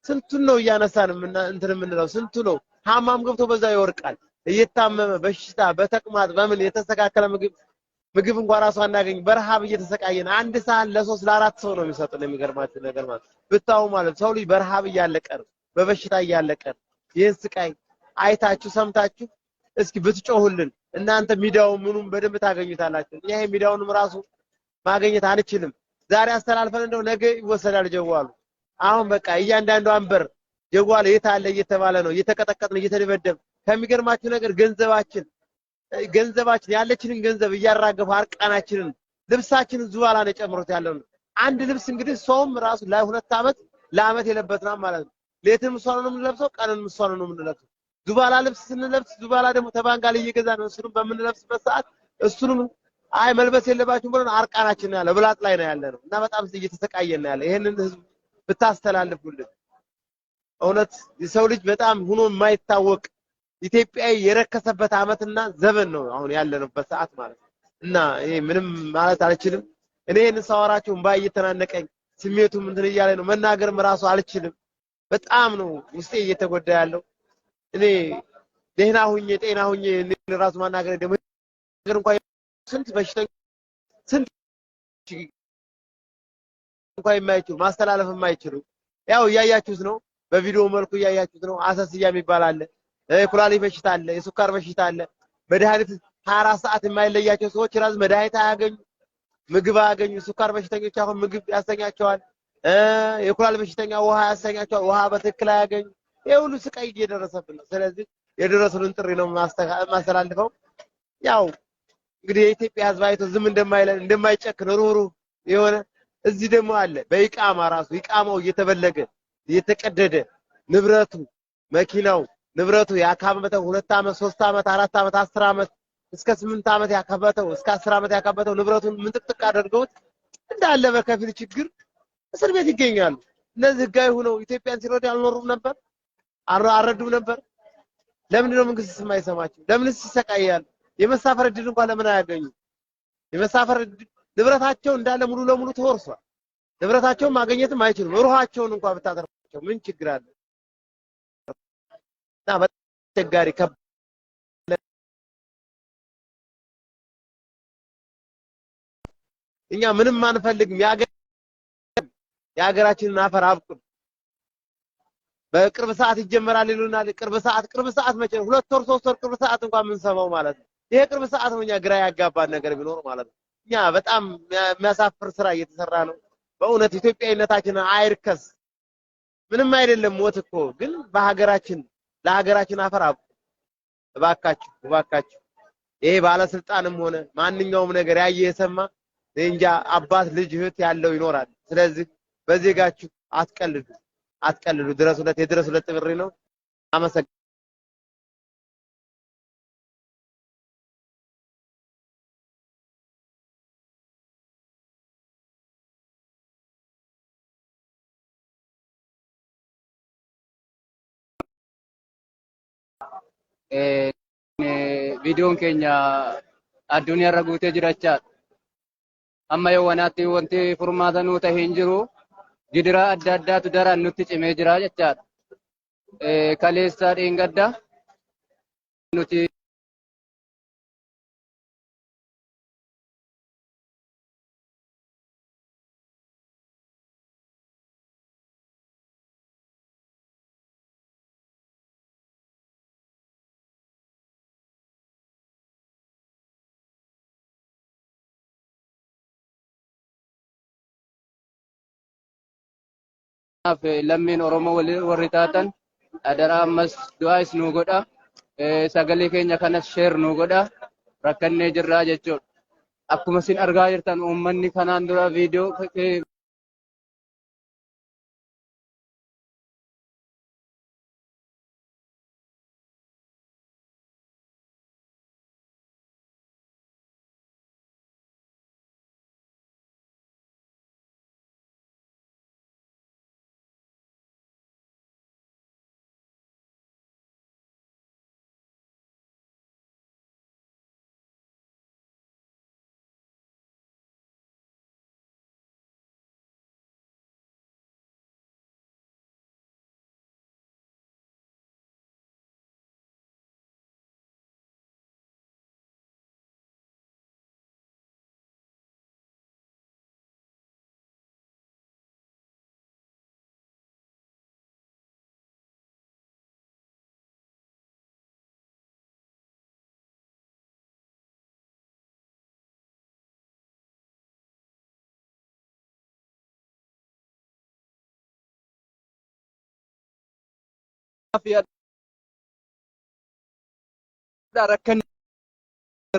ስንቱን ነው እያነሳን እንትን የምንለው ስንቱ ነው ሐማም ገብቶ በዛ ይወርቃል እየታመመ በሽታ በተቅማጥ በምን የተስተካከለ ምግብ እንኳን ራሱ አናገኝ በረሃብ እየተሰቃየን አንድ ሰዓት ለ3 ለ4 ሰው ነው የሚሰጡን የሚገርማችሁ ነገር ማለት ብታው ማለት ሰው ልጅ በረሃብ እያለቀ በበሽታ እያለቀ ይህን ስቃይ አይታችሁ ሰምታችሁ እስኪ ብትጮሁልን እናንተ ሚዲያው ምኑም በደንብ ታገኙታላችሁ ይሄ ሚዲያውንም ራሱ ማግኘት አንችልም ዛሬ አስተላልፈን እንደው ነገ ይወሰዳል ጀዋሉ አሁን በቃ እያንዳንዱ አንበር ጀዋል የታለ እየተባለ ነው እየተቀጠቀጥን እየተደበደብ ከሚገርማችሁ ነገር ገንዘባችን ያለችንን ገንዘብ እያራገፉ አርቃናችንን ልብሳችንን ዙባላ ነው ጨምሮት ያለው አንድ ልብስ እንግዲህ ሰውም ራሱ ለ2 አመት ለአመት የለበትና ማለት ነው ሌትም ሷን ነው የምንለብሰው ቀንን ሷን ነው የምንለብሰው ዙባላ ልብስ ስንለብስ ዙባላ ደግሞ ተባንጋል እየገዛን ነው እሱንም በምንለብስበት ሰዓት እሱንም አይ መልበስ የለባችሁም ብለን አርቃናችን ያለ ብላት ላይ ነው ያለነው እና በጣም እየተሰቃየን ነው ያለ ይሄንን ህዝብ ብታስተላልፉልን እውነት የሰው ልጅ በጣም ሆኖ የማይታወቅ ኢትዮጵያዊ የረከሰበት አመትና ዘመን ነው አሁን ያለንበት ሰዓት ማለት እና ይሄ ምንም ማለት አልችልም እኔ እንሳወራችሁ እንባይ እየተናነቀኝ ስሜቱ እንትን እያለ ነው መናገርም ራሱ አልችልም በጣም ነው ውስጤ እየተጎዳ ያለው እኔ ደህና ሁኜ ጤና ሁኜ ራሱ ማናገር ደግሞ ነገር እንኳን ስንት በሽተኛ ስንት እንኳን የማይችሉ ማስተላለፍ የማይችሉ ያው እያያችሁት ነው በቪዲዮ መልኩ እያያችሁት ነው አሰስያ የሚባል አለ ኩላሊት በሽታ አለ የሱካር በሽታ አለ መድኃኒት 24 ሰዓት የማይለያቸው ሰዎች ራስ መድኃኒት አያገኙ ምግብ አያገኙ ሱካር በሽተኞች አሁን ምግብ ያሰኛቸዋል የኩላሊት በሽተኛ ውሃ ያሰኛቸዋል ውሃ በትክክል አያገኙ ይሄ ሁሉ ስቃይ እየደረሰብን ነው ስለዚህ የደረሱልን ጥሪ ነው ማስተላልፈው ያው እንግዲህ የኢትዮጵያ ህዝብ አይቶ ዝም እንደማይለን እንደማይጨክን ሩህሩህ የሆነ እዚህ ደግሞ አለ በኢቃማ ራሱ ኢቃማው እየተበለገ እየተቀደደ ንብረቱ መኪናው ንብረቱ ያካበተው 2 ዓመት 3 ዓመት 4 ዓመት 10 ዓመት እስከ 8 ዓመት ያካበተው እስከ 10 ዓመት ያካበተው ንብረቱን ምንጥቅጥቅ አድርገውት እንዳለ በከፊል ችግር እስር ቤት ይገኛሉ። እነዚህ ህጋዊ ሆነው ኢትዮጵያን ሲረዱ አልኖሩም ነበር? አልረዱም ነበር? ለምንድን ነው መንግስት የማይሰማቸው? ለምንስ ይሰቃያሉ? የመሳፈር እድል እንኳን ለምን አያገኙ? የመሳፈር ንብረታቸው እንዳለ ሙሉ ለሙሉ ተወርሷል። ንብረታቸውን ማግኘትም አይችሉም። ሩሃቸውን እንኳን ብታተርፋቸው ምን ችግር አለ? እና በጣም አስቸጋሪ እኛ ምንም አንፈልግም። የሀገራችንን አፈር አብቁን። በቅርብ ሰዓት ይጀመራል ይሉናል። ቅርብ ሰዓት መቼ ነው? 2 ወር 3 ወር ቅርብ ሰዓት እንኳን የምንሰማው ማለት ነው። ይሄ ቅርብ ሰዓት ነው። እኛ ግራ ያጋባን ነገር ቢኖር ማለት ነው። እኛ በጣም የሚያሳፍር ስራ እየተሰራ ነው። በእውነት ኢትዮጵያዊነታችንን አይርከስ። ምንም አይደለም ሞት እኮ ግን ለሀገራችን አፈር አብቁ እባካችሁ። ይሄ ባለስልጣንም ሆነ ማንኛውም ነገር ያየ የሰማ እንጃ አባት ልጅ እህት ያለው ይኖራል። ስለዚህ በዜጋችሁ አትቀልዱ። የድረሱለት ጥሪ ነው። አመሰግናለሁ። Viidiyoon keenya addunyaarra guutee jiraachaa amma yoowwanaatti wanti furmaata nuu ta'e hin jiru. Gidiraa adda addaatu daraan nutti cimee jira jechaadha. Kaleessaa dheengadda nuti lammiin Oromoo warri taatan adaraa ammas du'aas nuu godha. Sagalee keenya kanas sheer nuu godha. Rakkannee jirraa jechuudha. Akkuma isin argaa jirtan uummanni kanaan dura viidiyoo fi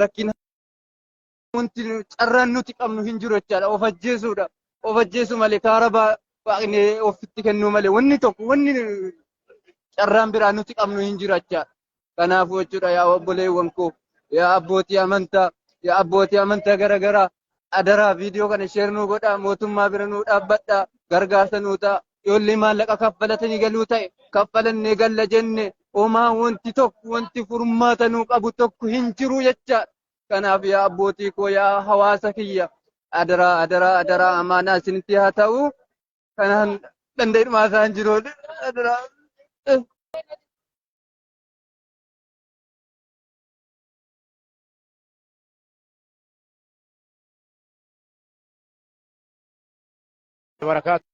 rakkina wanti carraan nuti qabnu hin jiru jechaadha. Of ajjeesuudha. Of ajjeesuu malee kaara waaqni ofitti kennuu malee wanni carraan biraa nuti qabnu hin jiru jechaadha. Kanaafuu jechuudha yaa obboleewwan koo, yaa abbootii amantaa garaagaraa adaraa viidiyoo kana sheer nuu godhaa. Mootummaa bira nuu dhaabbadhaa. Gargaarsa nuu ta'a. Ijoollee maallaqa kaffalatanii galuu ta'e kaffalannee galla jenne homaa wanti furmaata nuu qabu tokko hin jiru jechaadha. Kanaaf yaa abbootii koo, yaa hawaasa kiyya adaraa amaanaa isinitti haa ta'u. Kanaan danda'idhumaa isaan jiru adaraa. Barakaatu.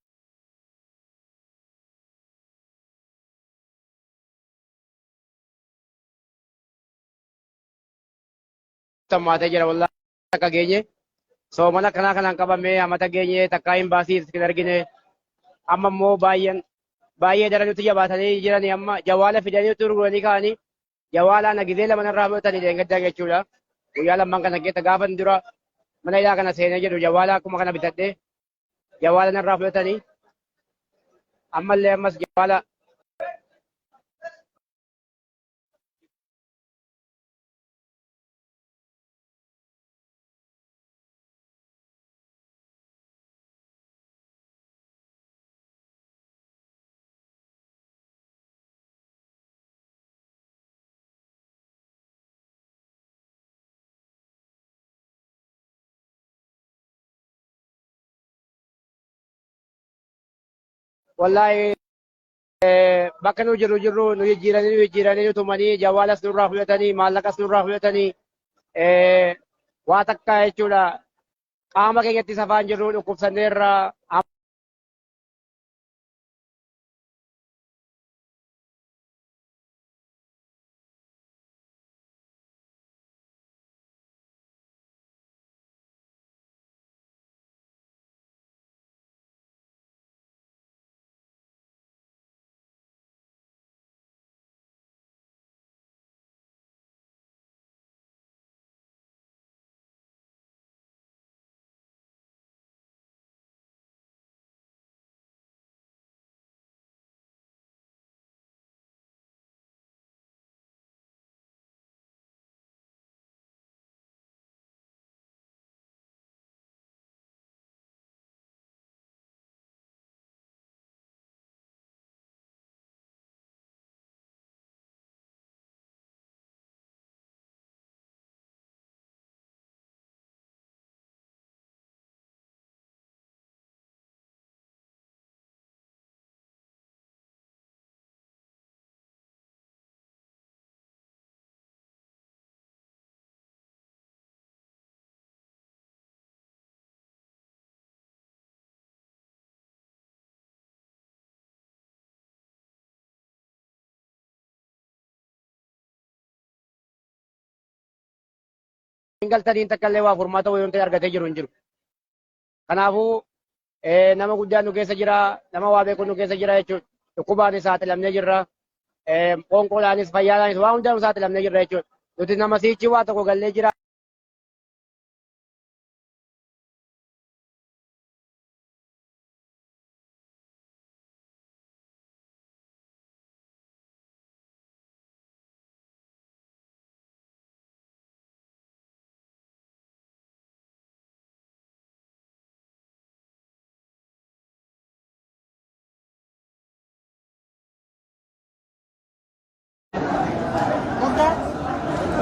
Tammaatee jira wallaahi akka geenye soomana kanaan qabamee amata geenye takkaa hin baasiis kan argine amma immoo baay'ee dara nuti jabaatanii jiranii amma jawaala fidanii turguranii ka'anii jawaalaa nagizee lama irraa fudhatanii deengaddaa jechuudha. Guyyaa lamman kana keessa gaafan dura mana hidhaa kana seenee jedhu jawaala akkuma kana bitadhee jawaala irraa fudhatanii ammallee ammas jawaala wallahi bakka nu jirru nu jijjiiranii tumanii jawaalas nurraa fudhatanii maallaqas nurraa fudhatanii waa takka jechuudha qaama keenyatti safaan jirru dhukkubsanneerra. Galtaniin takka illee waa furmaata wayyoon ta'e argatee jiru hin jiru. Kanaafuu nama guddaan nu keessa jira, nama waa beeku nu keessa jira jechuudha. Dhukkubaanis saaxilamnee jirra, qoonqoodhaanis fayyaadhaanis waa hundaan saaxilamnee jirra jechuudha. Nuti nama siichi waa tokko gallee jira.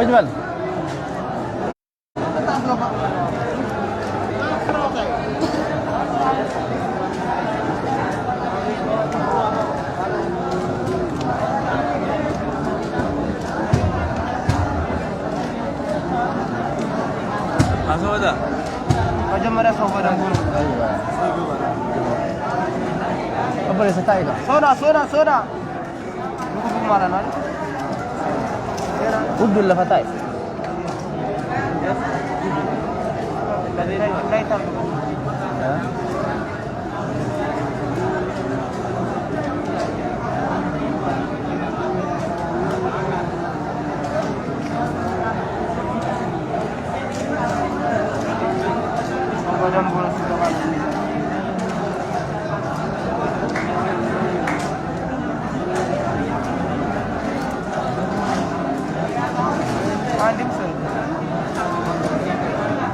Ujmal. Masuk dah. Majamara sobat anggur. Apa boleh setai kah? Soda. Buku mana nanti? Udul lah fatai.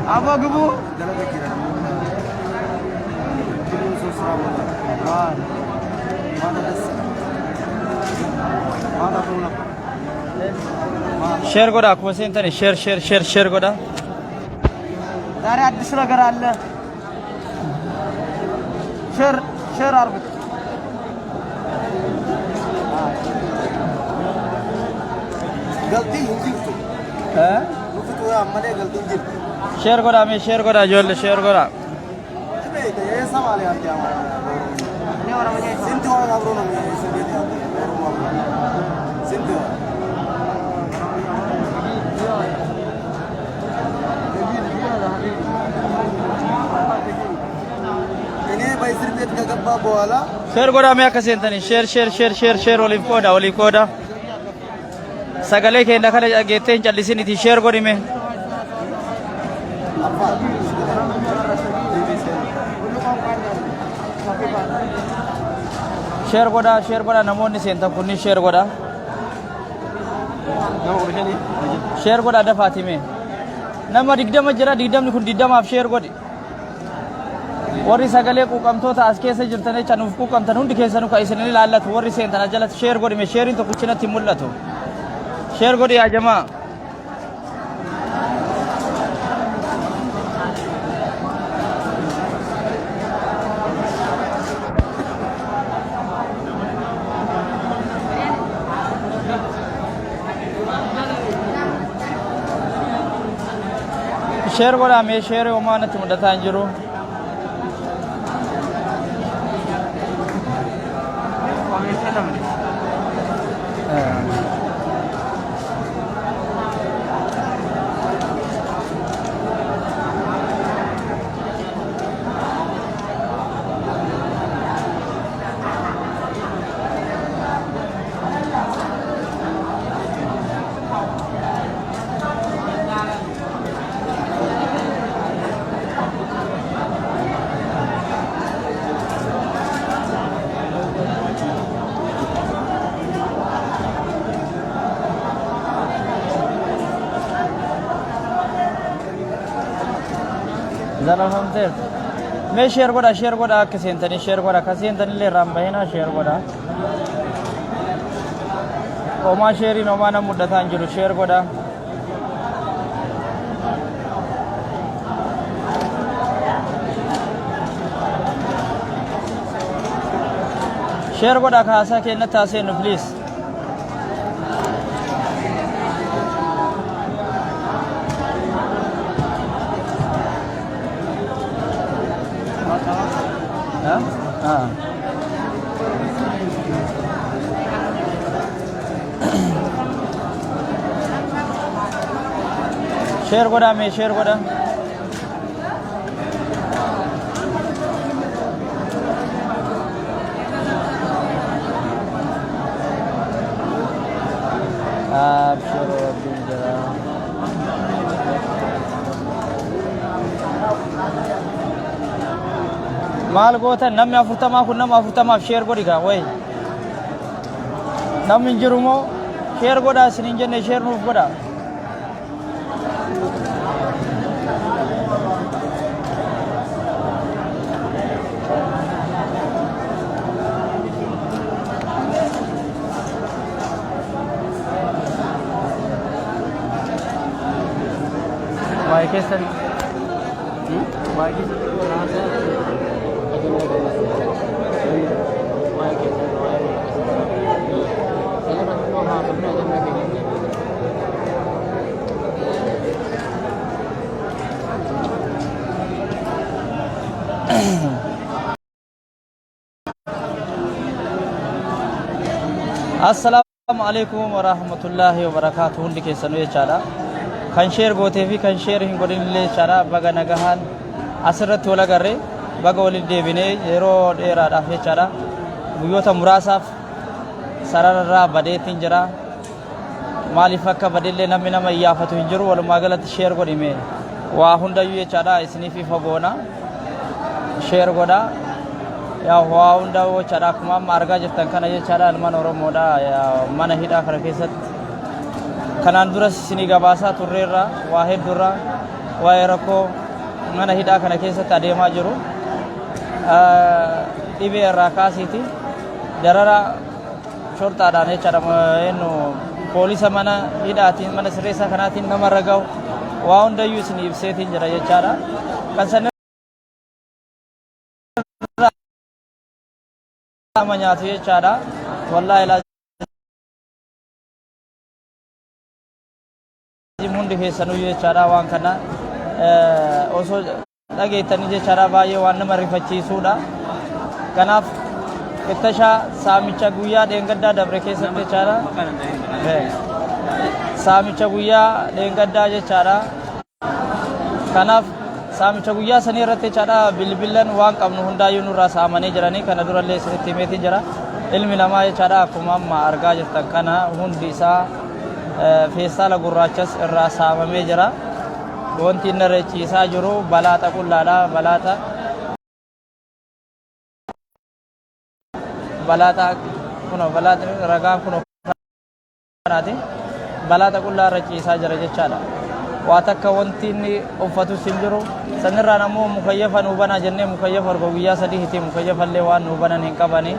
Apa gebu? Share goda aku masih entah ni share goda. ዛሬ አዲስ ነገር አለ። ሼር አርጉት። ገልቲ እንጂርቱ ሩፍቱ አመለ ገልቲ እንጂርቱ Share goda jual share goda. ये सवाल है क्या सिंधु और अब्रो ने सिंधु इन्हें 22 रुपए का गब्बा बोला Share goda मैं कैसे entah ni share olive koda. Sagale ke nak ada geten cari sini di share godi me. Share goda namun ni senta kunni share goda. Share goda ada Fatime. Nama digdam aja digdam ni kun digdam af share godi. Warri sagale ku kam to ta aske se jirtane chanuf ku kam tanun dikhe sanu ka isne lalat warri senta na jalat share godi me share to kuchina timullato. Share godi ya jama. Share godhaa mee share homaa natti mudataa hin jiru. Zara hamter. Me share goda akka sentani share goda ka sentani le rambayina share goda. Oma share no mana muddata anjiru share goda. Share goda ka asa kenna tasenu please. Share goda me share goda. Abshir bil jara. Maal goota namni afurtamaa kun nama afurtamaaf share godhiga way. Namni hin jiru moo share godhaa isin hin jenne share nuuf godhaa. Baik kesan. Baik kesan. Assalamualaikum warahmatullahi wabarakatuh. Hundi keessanuu jechaadha. Kan share gootee fi kan share hin godhin illee jechaadha. Baga nagahaan asirratti wal agarree baga waliin deebinee yeroo dheeraadhaaf jechaadha. Guyyoota muraasaaf sarararraa badeetiin jira. Maaliif akka badeellee namni nama iyyaafatu hin jiru. Walumaa galatti share godhime waa hundayyuu jechaadha. Isiniif fagoona share godha. Ya waa hunda jechaadha. Akkuma amma argaa jirtan kana jechaadha. Ilmaan Oromoodha mana hidhaa kana keessatti kanaan duras isinii gabaasaa turreerra waa hedduurra waa'ee rakkoo mana hidhaa kana keessatti adeemaa jiru. Dhibee irraa kaasiiti darara shortaadhaan jechaadha. Poolisa mana hidhaatiin mana sirreessaa kanaatiin namarra gahu waa hundayyuu isinii ibseetiin jira jechaadha. Kan sana ama nyaatu jechaadha. Wallaahi hundi keessanuu jechaadha waan kana osoo dhageettanii jechaadha baay'ee waan nama rifachiisuudha. Kanaaf ittashaa saamicha guyyaa dheengaddaa dabre keessatti jechaadha. Saamicha guyyaa dheengaddaa jechaadha. Kanaaf saamicha guyyaa sanii irratti jechaadha bilbilan waan qabnu hundaayyuu nurraa saamanii jiranii kana durallee isinitti himeetiin jira. Ilmi namaa jechaadha akkuma amma argaa jirtan kana hundi isaa feestaala gurraachas irraa saamamee jira. Wanti inni irra ciisaa jiru balaata qullaadha. Balaata kuno balaata ragaan kuno kanaati balaata qullaa irra ciisaa jira jechaadha. Waa takka wanti inni uffatu sin jiru sanirraan ammoo mukayyafa nuu banaa jennee mukayyafa argo guyyaa sadii hiti mukayyafallee waan nuu banan hin qabani.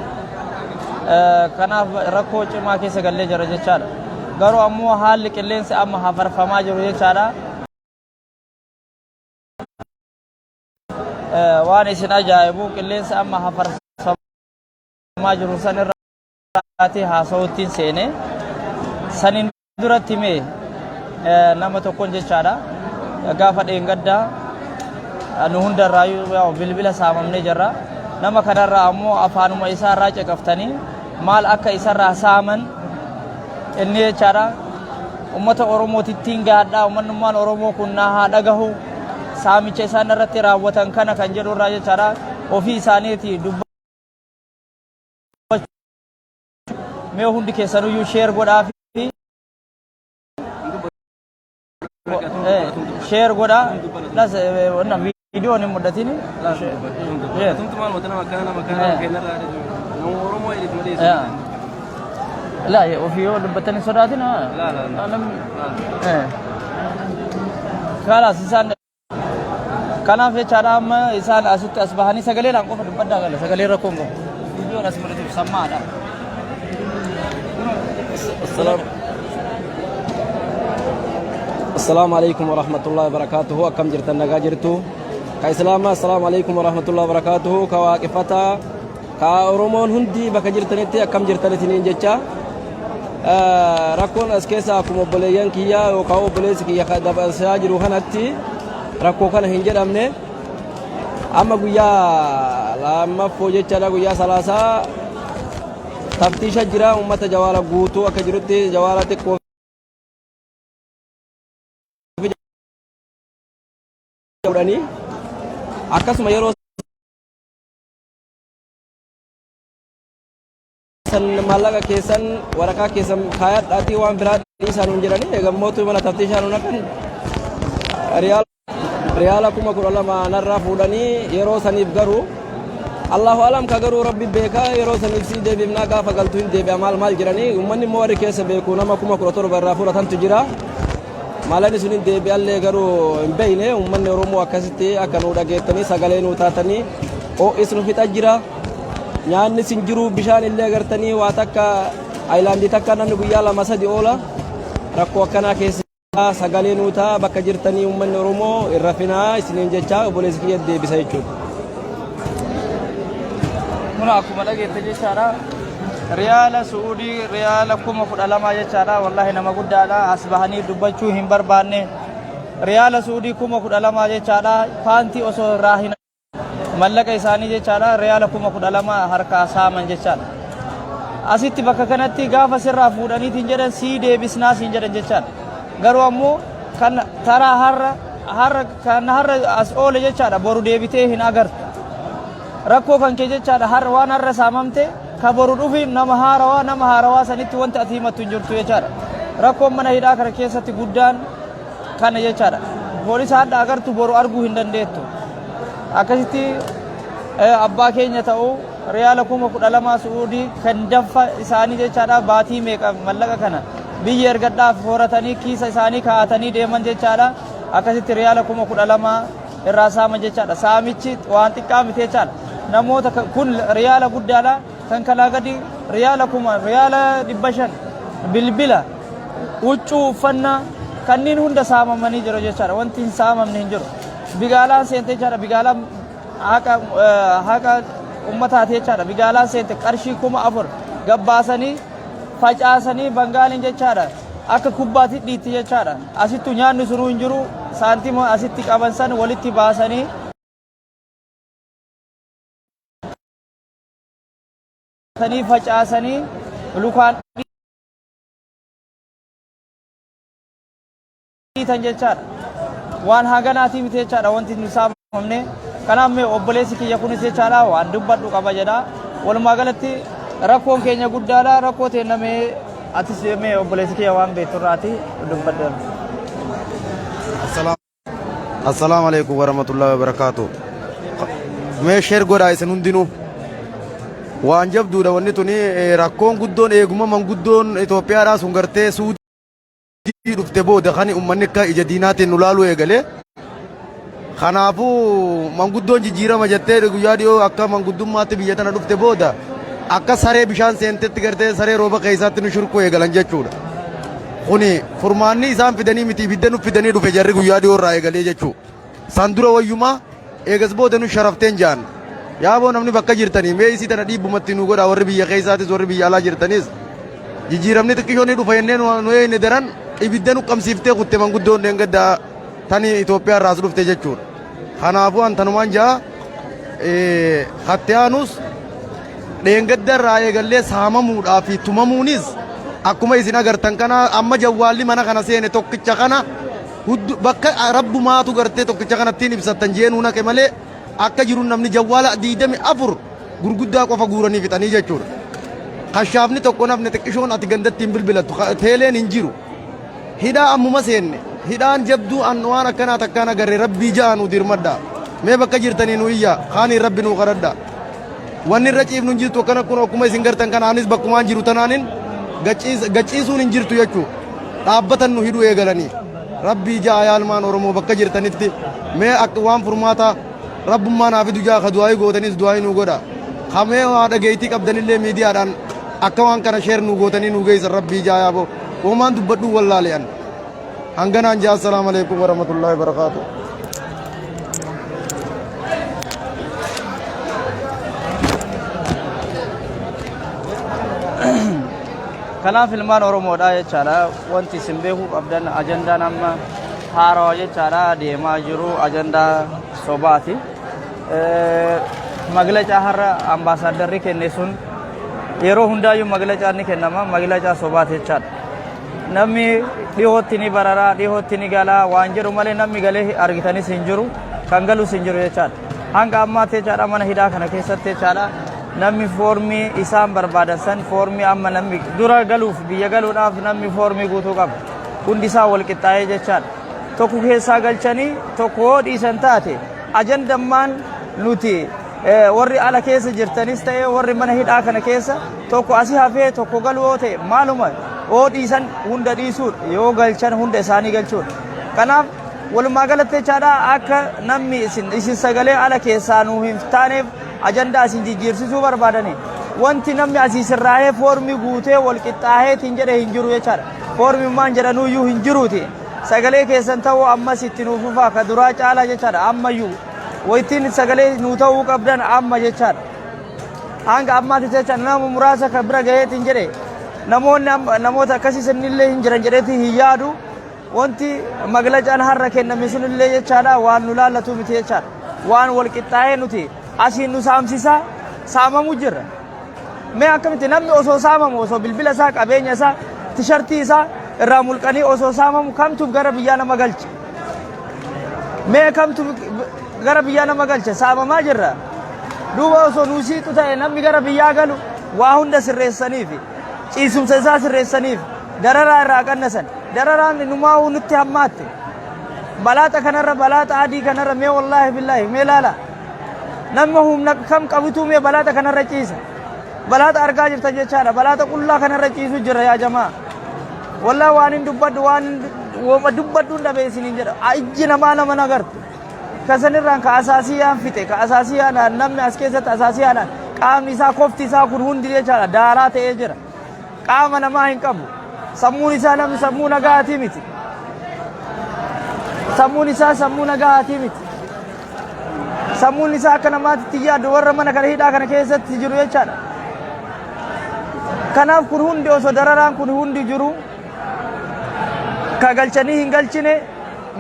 Kanaaf rakkoo cimaa keessa gallee jira jechaadha. Garuu ammoo haalli qilleensi amma hafarfamaa jiru jechaadha. Waan isin ajaa'ibu qilleensi amma hafarfamaa jiru sanirraati haasawuttiin seene sanin duratti mee nama tokkoon jechaadha. gaafa dheengaddaa nu hundarraa bilbila saamamnee jirra. Nama kanarraa ammoo afaanuma isaarraa caqaftanii maal akka isarraa saaman inni jechaadha. Ummata Oromootittiin gaadhaa uummanummaan Oromoo kun haa dhagahu saamicha isaan irratti raawwatan kana kan jedhu irraa jechaadha. Ofii isaaniiti mee hundi keessanuyyuu sheer godhaa fi sheer godhaa las wannan viidiyoo ni muddatini لا وفي يوم بتني صداتنا لا أنا خلاص إنسان كنا في شرام إنسان أسوت أسبحاني سجلي رانكو فدبدا قال سجلي ركومو فيديو ناس مرتي سما ada السلام عليكم ورحمة الله وبركاته كم جرت النجا جرتو كإسلام السلام عليكم ورحمة الله وبركاته كواقفتا كأورمون هندي بكجرتنيتي كم جرتنيتي جتة rakkoon as keessa akkuma obboleeyyan kiyyaa yookaan obboleessi kiyya dabarsaa jiru kanatti rakkoo kana hin jedhamne amma guyyaa lammaffoo jechaadha guyyaa salaasaa taftiisha jira uummata jawaara guutuu akka jirutti jawaara xiqqoo fudhanii akkasuma yeroo mallaqa keessan waraqaa keessan kaayadhaatii waan biraa isaan hin jedhanii eegammootu mana taftiishaan hunaqan riyaala 12,000 narraa fuudhanii yeroo saniif garuu Allahu alam ka garuu rabbi beekaa yeroo saniif sii deebifnaa gaafa galtuu hin deebi'a maal jedhanii uummanni immoo warri keessa beeku nama 17,000 irraa fudhatantu jira maalani sun hin deebi'allee garuu hin beeyne uummanni Oromoo akkasitti akka nuu dhageettanii sagalee nuu taatanii ho'is nu fixa jira nyaanni sin jiru bishaan illee agartanii waa takka aayilaandii takka namni guyyaa 2-3 oola rakkoo akkanaa keessa sagalee nuutaa bakka jirtanii uummanni Oromoo irra finaa isiniin jecha obboleessi kiyya deebisa jechuudha. Kun akkuma dhageette jechaadha. Riyaala Suudii riyaala 12,000 jechaadha. Wallahi nama guddaadha. As bahanii dubbachuu hin barbaanne. Riyaala Suudii 12,000 jechaadha. Paantii osoo irraa hin mallaqa isaanii jechaadha riyaala 12,000 harkaa saaman jechaadha. Asitti bakka kanatti gaafa sirraa fuudhaniitiin jedhan sii deebisnaa siin jedhan jechaadha. Garuu ammoo kan taraa har'a as oole jechaadha boru deebitee hin agartu. Rakkoo kan kee jechaadha har'a waan har'a saamamte ka boru dhufi nama haarawaa sanitti wanti ati himattu hin jirtu jechaadha. Rakkoon mana hidhaa kana keessatti guddaan kana jechaadha. Poolisa hadda agartu boru arguu hin dandeettu. Akkasitti abbaa keenya ta'u riyaala 12,000 Suudii kan daffa isaanii jechaadha baatii meeqa mallaqa kana biyya ergadhaaf horatanii kiisa isaanii kaa'atanii deeman jechaadha akkasitti riyaala 12,000 irraa saaman jechaadha saamichi waan xiqqaa miti jechaadha namoota kun riyaala guddaadha kan kanaa gadi riyaala 500 bilbila huccuu uffannaa kanneen hunda saamamanii jiru jechaadha wanti hin saamamne hin jiru. Bigaalaan seente jechaadha bigaalaan haqa ummataati jechaadha bigaalaan seente qarshii 4,000 gabbaasanii facaasanii bangaaliin jechaadha akka kubbaatti dhiitti jechaadha asittu nyaanni sunuu hin jiru saantima asitti qaban san walitti baasanii facaasanii lukaan dhiitan jechaadha. Waan haganaati miti jechaadha wanti nu saamamne kanaaf mee obboleessi kiyya kunis jechaadha waan dubbadhu qaba jedha walumaa galatti rakkoon keenya guddaadha rakkoo teenya mee atis mee obboleessi kiyya waan beekturraati dubbadhu. Assalaamu alaykum warahmatullahi wabarakatuh. Mee sheer godhaa isin hundinuu waan jabduudha wanni tuni rakkoon guddoon eeguma manguddoon Itoophiyaadhaa sun gartee Suudii dhufte booda kan uummanni akka ija diinaatiin nu laaluu eegale. Kanaafuu manguddoon jijjiirama jettee guyyaa dhiyoo akka manguddummaatti biyya tana dhufte booda akka saree bishaan seentetti gartee saree rooba keessaatti nu shurkuu eegalan jechuudha. Kuni furmaanni isaan fidanii miti ibidda nu fidanii dhufe jarri guyyaa dhiyoo irraa eegalee jechuudha. San dura wayyumaa eegas booda nu sharafteen jaan. Yaaboo namni bakka jirtanii mee isii tana dhiibbumatti nu godha warri biyya keessaatis warri biyya alaa jirtanis jijjiiramni xiqqishoonni dhufa jennee nu eeyne daran ibidda nu qabsiiftee kutte manguddoon deengaddaa tani Itoophiyaa irraas dhufte jechuudha. Kanaafuu an tanumaan jaa Hattiyaanus dheengadda irraa eegallee saamamuudhaa fi tumamuunis akkuma isin agartan kana amma jawwaalli mana kana seene tokkicha kana bakka rabbumaatu gartee tokkicha kanattiin ibsattan jeenuu naqe malee akka jiru namni jawwaala 24 gurguddaa qofa guuranii fixanii jechuudha. Kashaafni tokko nafne xiqqishoon ati gandattiin bilbilattu teeleen hin jiru. Hidhaa ammuma seenne hidhaan jabduu an waan akkanaa takkaan agarre rabbii ja'anu dirmadda. Mee bakka jirtanii nu iyyaa kaaniin rabbi nuu kadhadda. Wanni irra ciifnu hin jirtu akkana kun akkuma isin gartan kanaanis bakkumaan jiru tanaanin gachiisuun hin jirtu jechuudha. Dhaabbatan nu hidhuu eegalanii. Rabbii ja'a yaalmaan Oromoo bakka jirtanitti mee akka waan furmaata rabbummaan haafidu ja'a ka du'aayi gootanis du'aayi nuu godha. Kamee waa dhageettii qabdanillee miidiyaadhaan akka waan kana sheer nuu gootanii nuu geessan rabbii ja'a yaaboo. Uumaan dubbadhuu wallaale'an. Hanganaan ja'a assalaamu alaikum warahmatullahi wabarakatuh. Kanaaf ilmaan Oromoodhaa jechaadha wanti isin beekuu qabdan ajandaan amma haarawaa jechaadha deemaa jiru ajandaa sobaati. Maglacaa har'a ambaasaaddarri kenne sun yeroo hundaayyuu maglacaan ni kennama maglacaa sobaati jechaadha. Namni dhihootti ni bararaa dhihootti ni galaa waan jedhu malee namni galee argitanis hin jiru kan galus hin jiru jechaadha. Hanga ammaatti jechaadha mana hidhaa kana keessatti jechaadha. Namni foormii isaan barbaadan san foormii amma namni dura galuuf biyya galuudhaaf namni foormii guutuu qaba. Hundi isaa wal qixxaa'ee jechaadha. Tokko keessaa galchanii tokko hoo dhiisan taate ajandammaan nuti warri ala keessa jirtanis ta'e warri mana hidhaa kana keessa tokko asii hafee tokko galuu yoo ta'e maaluma hoo dhiisan hunda dhiisuudha yoo galchan hunda isaanii galchuudha. Kanaaf walumaa galatti jechaadha akka namni isin sagalee ala keessaa nuu hin taaneef ajandaa isin jijjiirsisuu barbaadani wanti namni asiisirraahee foormii guutee wal qixxaaheetiin jedhe hin jiru jechaadha. Foormii maan jedhanuyyuu hin jiruuti. Sagalee keessan ta'uu ammas itti nuuf fufaa ka duraa caalaa jechaadha ammayyuu wayittiin sagalee nuu ta'uu qabdan amma jechaadha. Hanga ammaatti jecha nama muraasa ka bira gaheetiin jedhe namoota akkasii sanillee hin jiran jedheeti hin yaadu wanti maglacaan har'a kenname sunillee jechaadha waan nu laallatu miti jechaadha. Waan wal qixxaahee nuti asiin nu saamsisaa saamamu jirra. Mee akkamitti namni osoo saamamu osoo bilbila isaa qabeenya isaa tishartii isaa irraa mulqanii osoo saamamu kamtuuf gara biyyaa nama galcha. Mee kamtuuf gara biyyaa nama galcha saamamaa jirra. Duuba osoo nuusiitu ta'e namni gara biyyaa galu waa hunda sirreessaniif ciisumsa isaa sirreessaniif dararaa irraa qannasan dararaan numaa nutti hammaatte. Balaata kanarra balaata adii kanarra mee wallaahi billaahi mee laala. Nama humna kam qabutu mee balaata kanarra ciisa. Balaata argaa jirta jechaadha. Balaata qullaa kanarra ciisu jira yaa jamaa. Wallaahi waan hin dubbadhu waan wooma dubbadhuun dhabe isiniin jedha. Ijji namaa nama nagartu. Kasanirraan ka asaasiyaan fixe ka asaasiyaan namni as keessatti asaasiyaan qaamni isaa kofti isaa kun hundi jechaadha daaraa ta'ee jira. Qaama namaa hin qabu. Sammuun isaa namni sammuu nagaatii miti. Sammuun isaa sammuu nagaatii miti. Sammuun isaa akka namaatti yaadu warra mana kana hidhaa kana keessatti jiru jechaadha. Kanaaf kun hundi osoo dararaan kun hundi jiru ka galchanii hin galchine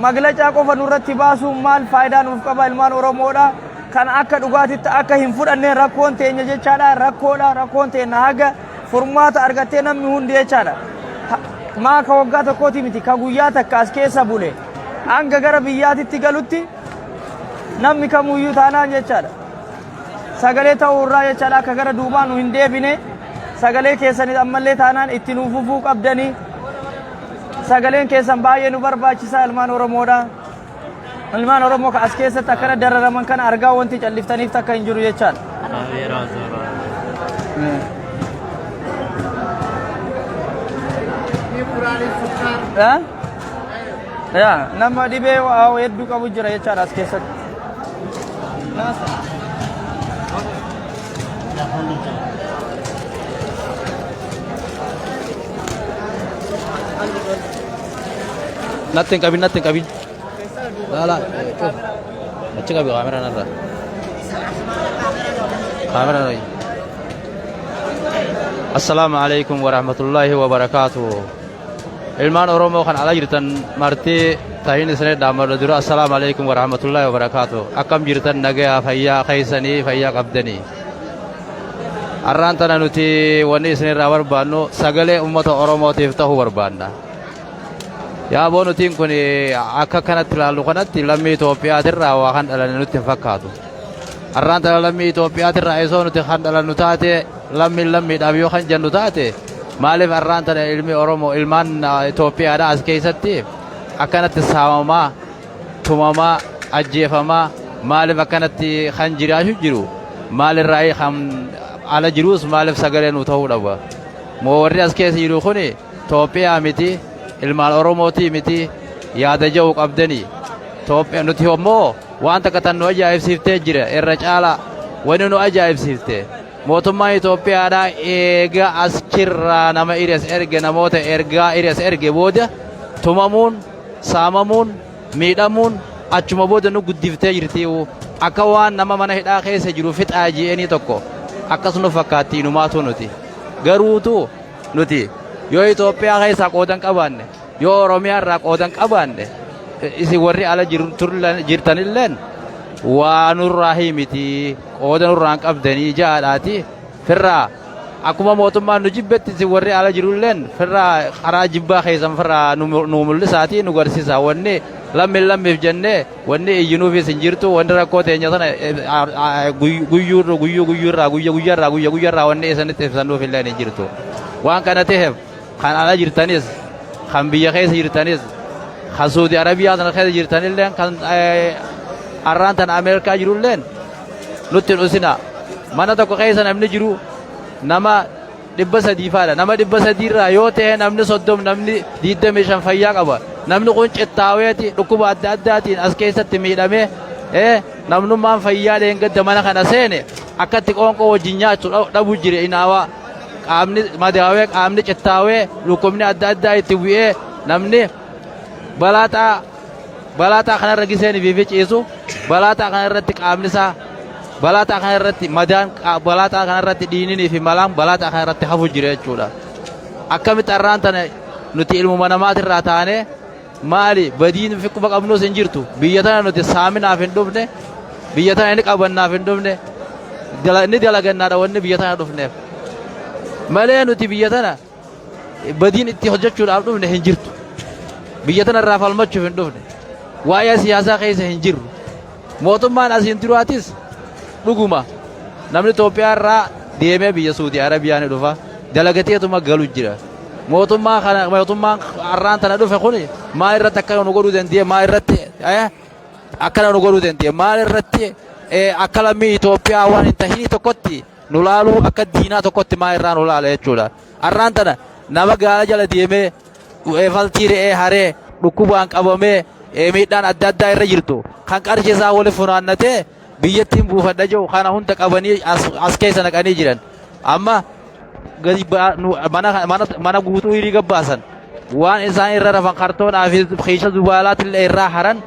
maglacaa qofa nurratti baasuun maal faayidaa nuuf qaba ilmaan Oromoodha. Kan akka dhugaatitti akka hin fudhanne rakkoon teenya jechaadha. Rakkoon teenya haga furmaata argattee namni hundi jechaadha. Maa ka waggaa tokkooti miti ka guyyaa takka as keessa bule hanga gara biyyaatitti galutti namni kamuyyuu taanaan jechaadha. Sagalee ta'uu irraa jechaadha akka gara duubaa nu hin deebine sagalee keessanii ammallee taanaan itti nuuf fufuu qabdanii sagaleen keessan baay'ee nu barbaachisaa ilmaan Oromoodha. Ilmaan Oromoo ka as keessatti akkana dararaman kana argaa wanti calliftaniif takka hin jiru jechaadha. Nama dhibee hedduu qabu jira jechaadha as keessatti. Nothing kabin. Lala, achi kabi kamera narra. Kamera narra. Assalamualaikum warahmatullahi wabarakatuh. ilmaan Oromoo kan ala jirtan martii tahin isanii dhaamadha dura assalaamu alaikum warahmatullahi wabarakaatu akkam jirtan nagayaa fayyaa keeysanii fayyaa qabdanii arraan tana nuti wanni isinirraa barbaannu sagalee ummata Oromootiif ta'uu barbaanna yaaboo nutiin kun akka kanatti ilaallu kanatti lammii Itoophiyaatirraa waa kan dhalanne nutti hin fakkaatu arraan tana lammii Itoophiyaatirraa isoo nuti kan dhalannu taate lammiidhaaf yoo kan jennu taate maaliif arraan tana ilmi Oromoo ilmaan Itoophiyaadhaa as keessatti akkanatti saamamaa tumamaa ajjeefamaa maaliif akkanatti kan jiraashu jiru maalirraa kan ala jiruus maaliif sagalee nu ta'uu dhaba moo warri as keessa jiru kun Itoophiyaa miti ilmaan Oromootii miti yaada ja'uu qabdanii Itoophiyaa nuti immoo waan takka tan nu ajaa'ibsiiftee jira irra caala wani nu ajaa'ibsiifte mootummaan Itoophiyaadhaa eega askirraa nama ires erge namoota ergaa ires erge booda tumamuun saamamuun miidhamuun achuma booda nu guddiftee jirti akka waan nama mana hidhaa keessa jiru fixaa ji'eenii tokko akkasuma fakkaatti numaatu nuti garuutu nuti yoo Itoophiyaa keessaa qoodan qabaanne yoo Oromiyaa irraa qoodan qabaanne isin warri ala jirtanilleen waa nurraa himiti qooda nurraan qabdanii jaadhaati firraa akkuma mootummaan nu jibbetti isin warri ala jirulleen firraa karaa jibbaa keessan firraa nu mul'isaati nu garsiisa wanni lammiif jennee wanni iyyinuufis hin jirtu wanni rakkoo teenya sana guyyarraa wanni isanitti ibsannuuf illee hin jirtu waan kana ta'eef kan ala jirtanis kan biyya keessa jirtanis kan Suudi Arabiyaa sana keessa jirtanilleen kan arraan tan Ameerikaa jirulleen nutti dhusina mana tokko keessa namni jiru nama 300 faadha nama 300 irraa yoo ta'e namni 30 namni 25 fayyaa qaba namni kun cittaaweeti dhukkuba adda addaatiin as keessatti miidhamee namnummaan fayyaa leengadda mana kana seene akkatti qoonqoo wajjin nyaachuu dhabu jire inaawaa qaamni madaawee qaamni cittaawee dhukkubni adda addaa itti bu'ee namni balaataa kanarra giseen ciisu balaataa kanarratti qaamni isaa balaataa kanarratti madaan balaataa kanarratti dhiininii fi malaan balaataa kanarratti hafu jira jechuudha akkamitti arraan tana nuti ilmuma namaatirraa taane maali badiin fi quba qabnuus hin jirtu biyya tana nuti saaminaaf hin dhufne biyya tana inni qabannaaf hin dhufne inni dalagannaadha wanni biyya tana dhufneef malee nuti biyya tana badiin itti hojjechuudhaaf dhufne hin jirtu biyya tana irraa falmachuuf hin dhufne waa'ee siyaasaa keessa hin jirru mootummaan asiin duraatis dhuguma namni Itoophiyaa irraa deemee biyya Suudi Arabiyaa ni dhufa dalagateetuma galu jira mootummaan arraan tana dhufe kun maal irratti akkana nu godhuu danda'e maal irratti akkana nu godhuu danda'e maal irratti akka lammii Itoophiyaa waan hin tahin tokkotti nu laaluu akka diinaa tokkotti maal irraa nu laala jechuudha arraan tana nama gaala jala deemee faltii re'ee haree dhukkubaan qabamee miidhaan adda addaa irra jirtu kan qarshii isaa waliif funaannatee biyyattiin buufadha jiru kana hunda qabanii as keessa naqanii jiran amma gadi mana guutuu hirii gabbaasan waan isaan irra rafan kartoonaa fi keesha zubaalaatillee irraa haran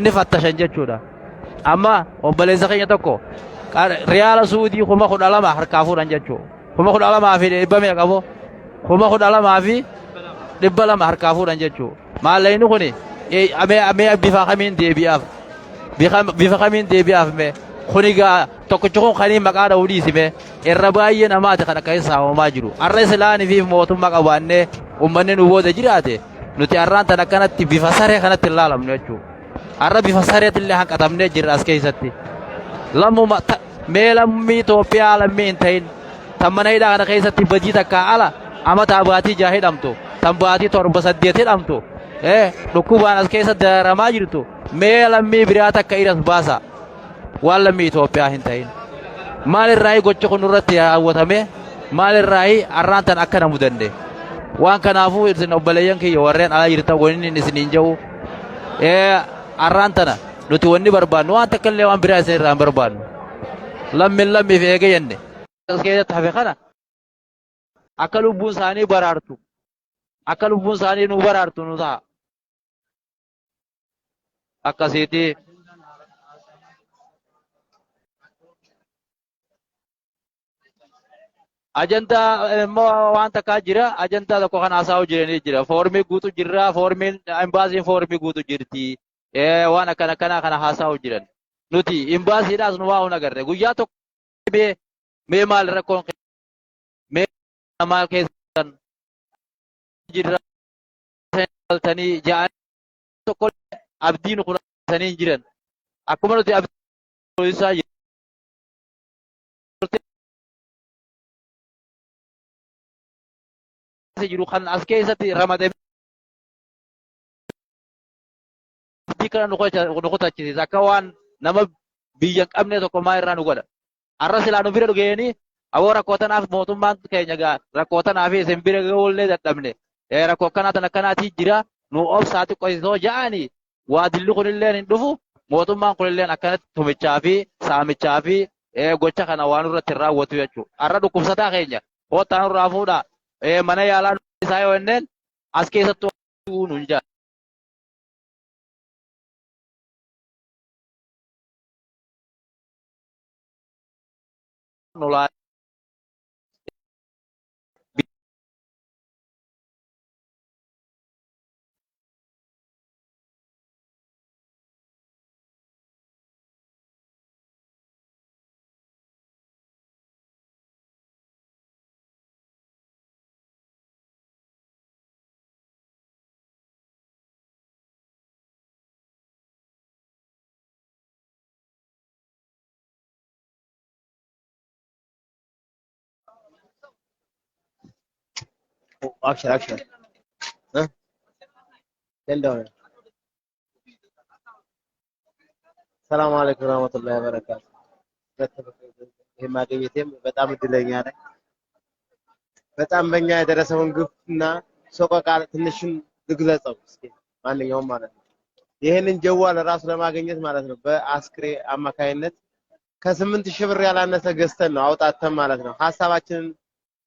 ni fattashan jechuudha amma obboleessa keenya tokko riyaala Suudii 12,000 harkaa fuudhan jechuudha 12,000 fi 100 qabu 12,000 fi 200 harkaa fuudhan jechuudha maallaqni kuni amee bifa kamiin deebi'aaf bifa kamiin deebi'aaf mee kunigaa tokkichi kun kanii maqaa dha'uu dhiisime irra baay'ee namaati kan akka saamamaa jiru arra islaanii fi mootummaa qabaannee ummanni nu booda jiraate nuti arraan tan akkanatti bifa saree kanatti hin laalamnu jechuudha arra bifa sareetillee hanqatamnee jirra as keessatti lammuma mee lammii Itoophiyaa lammii hin ta'in tan mana hidhaa kana keessatti badii takkaa ala amataa baatii 6 hidhamtu tan baatii 7-8 hidhamtu dhukkubaan as keessa dararamaa jirtu mee lammii biraa takka iras baasa waan lammii Itoophiyaa hin ta'in maalirraa gochi kun irratti raawwatame maalirraa arraan tan akka namu dandee waan kanaafuu isin obboleeyyan kiyya warreen ala jirtan waniin isiniin jedhu arraan tana nuti wanni barbaannu waan takka illee waan biraa isin irraa hin barbaannu lammiif eege jenne as keessatti hafe kana akka lubbuun isaanii baraartu akka lubbuun isaanii nu baraartu nu ta'a akkasiiti ajanta immoo waan takkaa jira ajanta tokko kan haasa'u jiranii jira foormii guutu jirra foormiin imbaasiin foormii guutu jirti waan akkana kana haasa'u jiran nuti imbaasiidhaas nu waa agarre guyyaa tokko mee maal rakkoon mee maal keessan jirra tanii ja'an tokko abdiin kun sanii jiran akkuma nuti abdii isaa jiru kan as keessatti ramadee kana nu qotaachisiisa akka waan nama biyya qabne tokko maa irraa nu godha arra silaa nu bira dhugeeni aboo rakkootanaaf mootummaan keenya gaa rakkootanaa fi isin bira ga'uullee dadhabne rakkoo akkanaatii jira nu obsaati qoysisoo ja'ani waa dilli kunillee hin dhufu mootummaan kunillee akkanatti tumichaa fi saamichaa fi gocha kana waan irratti raawwatu jechuudha arra dhukkubsataa keenya hoottaan irraa fuudha mana yaalaa isaa yoo enneen as keessatti nu hin jaa nolaa action huh then down ሰላም አለይኩም ወራህመቱላሂ ወበረካቱ የማገኘቴም በጣም እድለኛ ነኝ በጣም በእኛ የደረሰውን ግፍና ሰቆቃ ትንሽም ልግለጸው እስኪ ማንኛውም ማለት ነው ይሄንን ጀዋል ራሱ ለማግኘት ማለት ነው በአስክሬ አማካይነት ከ8000 ብር ያላነሰ ገዝተን ነው አውጣተን ማለት ነው ሐሳባችንን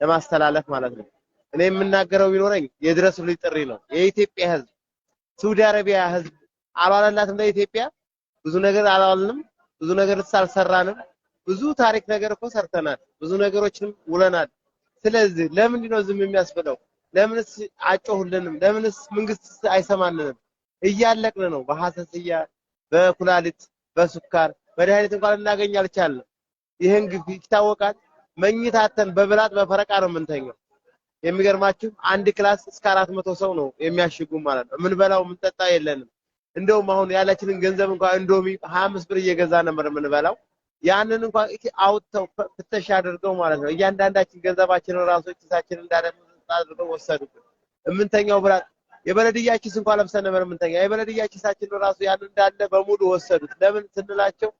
ለማስተላለፍ ማለት ነው እኔ የምናገረው ቢኖረኝ የድረሱልኝ ጥሪ ነው የኢትዮጵያ ህዝብ ሳውዲ አረቢያ ህዝብ አላላላትም ለኢትዮጵያ ብዙ ነገር አላልንም ብዙ ነገር ሳልሰራንም ብዙ ታሪክ ነገር እኮ ሰርተናል ብዙ ነገሮችንም ውለናል ስለዚህ ለምን ነው ዝም የሚያስብለው ለምንስ አጮሁልንም ለምንስ መንግስት አይሰማንንም እያለቅን ነው በሐሰስያ በኩላሊት በሱካር መድኃኒት እንኳን እናገኝ አልቻልንም ይሄን ግፍ ይታወቃል መኝታተን በብላት በፈረቃ ነው የምንተኛው የሚገርማችሁ አንድ ክላስ እስከ 400 ሰው ነው የሚያሽጉ ማለት ነው ምን በላው ምን ጠጣ የለንም እንደውም አሁን ያላችንን ገንዘብ እንኳን እንዶሚ 25 ብር እየገዛ ነበር ምን በላው ያንን እንኳን አውጥተው ፍተሽ አድርገው ማለት ነው እያንዳንዳችን ገንዘባችንን ራሱ ኪሳችንን እንዳለ አድርገው ወሰዱብን እምንተኛው ብራት የበለድያችስ እንኳን ለብሰን ነበር የምንተኛው የበለድያችሳችን ራሱ ያን እንዳለ በሙሉ ወሰዱት ለምን ስንላቸው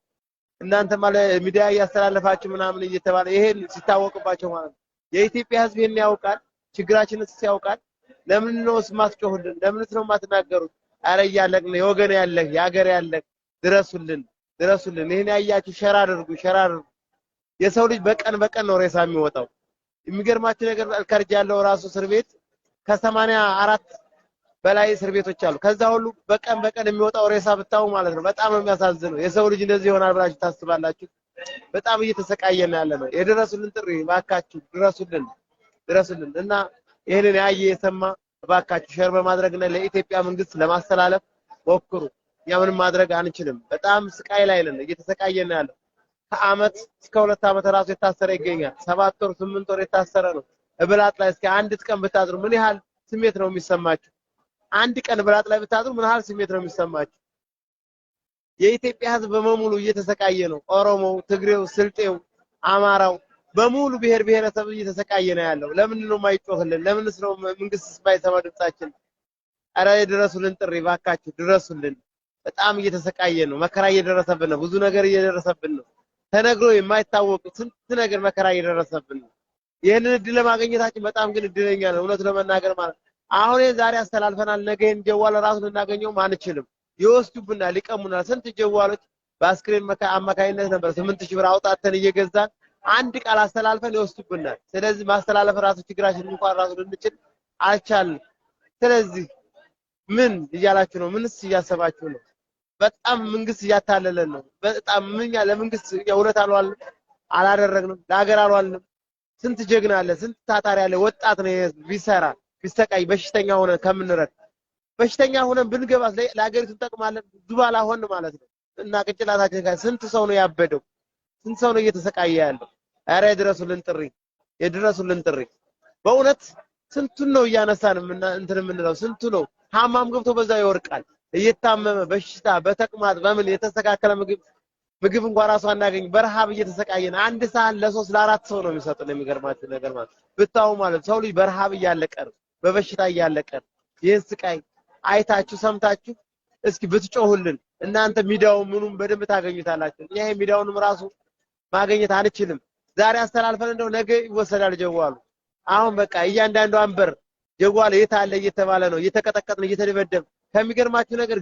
እናንተ ማለት ሚዲያ ያስተላልፋችሁ ምናምን እየተባለ ይሄን ሲታወቅባቸው ማለት ነው የኢትዮጵያ ህዝብ የሚያውቃል ችግራችንን ሲያውቃል ለምን ነው ስማስጮህልን ለምን ነው ማትናገሩት አረ ያለቅነ የወገን ያለህ ያገር ያለህ ድረሱልን ይሄን ያያችሁ ሸራ አድርጉ የሰው ልጅ በቀን ነው ሬሳ የሚወጣው የሚገርማችሁ ነገር አልከርጅ ያለው ራሱ እስር ቤት ከ84 በላይ እስር ቤቶች አሉ ከዛ ሁሉ በቀን የሚወጣው ሬሳ ብታው ማለት ነው በጣም ነው የሚያሳዝነው የሰው ልጅ እንደዚህ ይሆናል ብላችሁ ታስባላችሁ በጣም እየተሰቃየን ያለ ነው የደረሱልን ጥሪ ባካችሁ ድረሱልን እና ይሄንን ያየ የሰማ ባካችሁ ሼር በማድረግና ለኢትዮጵያ መንግስት ለማስተላለፍ ሞክሩ እኛ ምንም ማድረግ አንችልም በጣም ስቃይ ላይ ነን እየተሰቃየን ያለው ከአመት እስከ 2 አመት ራሱ የታሰረ ይገኛል 7 ወር 8 ወር የታሰረ ነው እብላት ላይ እስከ አንድ ቀን ብታድሩ ምን ያህል ስሜት ነው የሚሰማችሁ አንድ ቀን ብላት ላይ ብታድሩ ምን ያህል ስሜት ነው የሚሰማችሁ የኢትዮጵያ ህዝብ በመሙሉ እየተሰቃየ ነው ኦሮሞው ትግሬው ስልጤው አማራው በሙሉ ብሔር ብሔረሰብ እየተሰቃየ ነው ያለው ለምን ነው ማይጮህልን ለምንስ ነው መንግስት ባይሰማ ድምጻችን አረ ድረሱልን ጥሪ ባካችሁ ድረሱልን በጣም እየተሰቃየ ነው መከራ እየደረሰብን ነው ብዙ ነገር እየደረሰብን ነው ተነግሮ የማይታወቅ ስንት ነገር መከራ እየደረሰብን ነው ይሄንን እድል ለማግኘታችን በጣም ግን እድለኛ ነው እውነት ለመናገር ማለት አሁን ዛሬ አስተላልፈናል ነገ እንጀዋል ራሱ ልናገኘው አንችልም ይወስዱብናል ይቀሙናል ስንት ጀዋሎች በአስክሬን አማካይነት ነበር 8000 ብር አውጣተን እየገዛን አንድ ቃል አስተላልፈን ይወስዱብናል ስለዚህ ማስተላለፍ ራሱ ችግራችን እንኳን ራሱ ልንችል አልቻልንም ስለዚህ ምን እያላችሁ ነው ምንስ እያሰባችሁ ነው በጣም መንግስት እያታለለን ነው በጣም ምንኛ ለመንግስት የውለት አላደረግንም ለሀገር አልዋልንም ስንት ጀግና አለ፣ ስንት ታታሪ አለ፣ ወጣት ነው ቢሰራ ቢሰቃይ በሽተኛ ሆነ ከምንረድ በሽተኛ ሆነን ብንገባ ለሀገሪቱ እንጠቅማለን። ዙባላ ሆን ማለት ነው እና ቅጭላታችን ጋር ስንት ሰው ነው ያበደው? ስንት ሰው ነው እየተሰቃየ ያለው? ኧረ የድረሱልን ጥሪ፣ የድረሱልን ጥሪ። በእውነት ስንቱን ነው እያነሳን እንትን የምንለው? ስንቱ ነው ሐማም ገብቶ በዛ ይወርቃል እየታመመ በሽታ በተቅማጥ በምን የተስተካከለ ምግብ እንኳን ራሱ አናገኝ በረሃብ እየተሰቃየን አንድ ሰዓት ለሶስት ለአራት ሰው ነው የሚሰጡን። የሚገርማችሁ ነገር ማለት ብታው ማለት ሰው ልጅ በረሃብ እያለቀ ነው፣ በበሽታ እያለቀ ነው። ይህን ስቃይ አይታችሁ ሰምታችሁ እስኪ ብትጮሁልን እናንተ ሚዲያው ምኑም በደንብ ታገኙታላችሁ። እኛ ይሄ ሚዲያውንም ራሱ ማግኘት አንችልም። ዛሬ አስተላልፈን እንደው ነገ ይወሰዳል ጀዋሉ። አሁን በቃ እያንዳንዱ አንበር ጀዋል የት አለ እየተባለ ነው፣ እየተቀጠቀጥን እየተደበደብ። ከሚገርማችሁ ነገር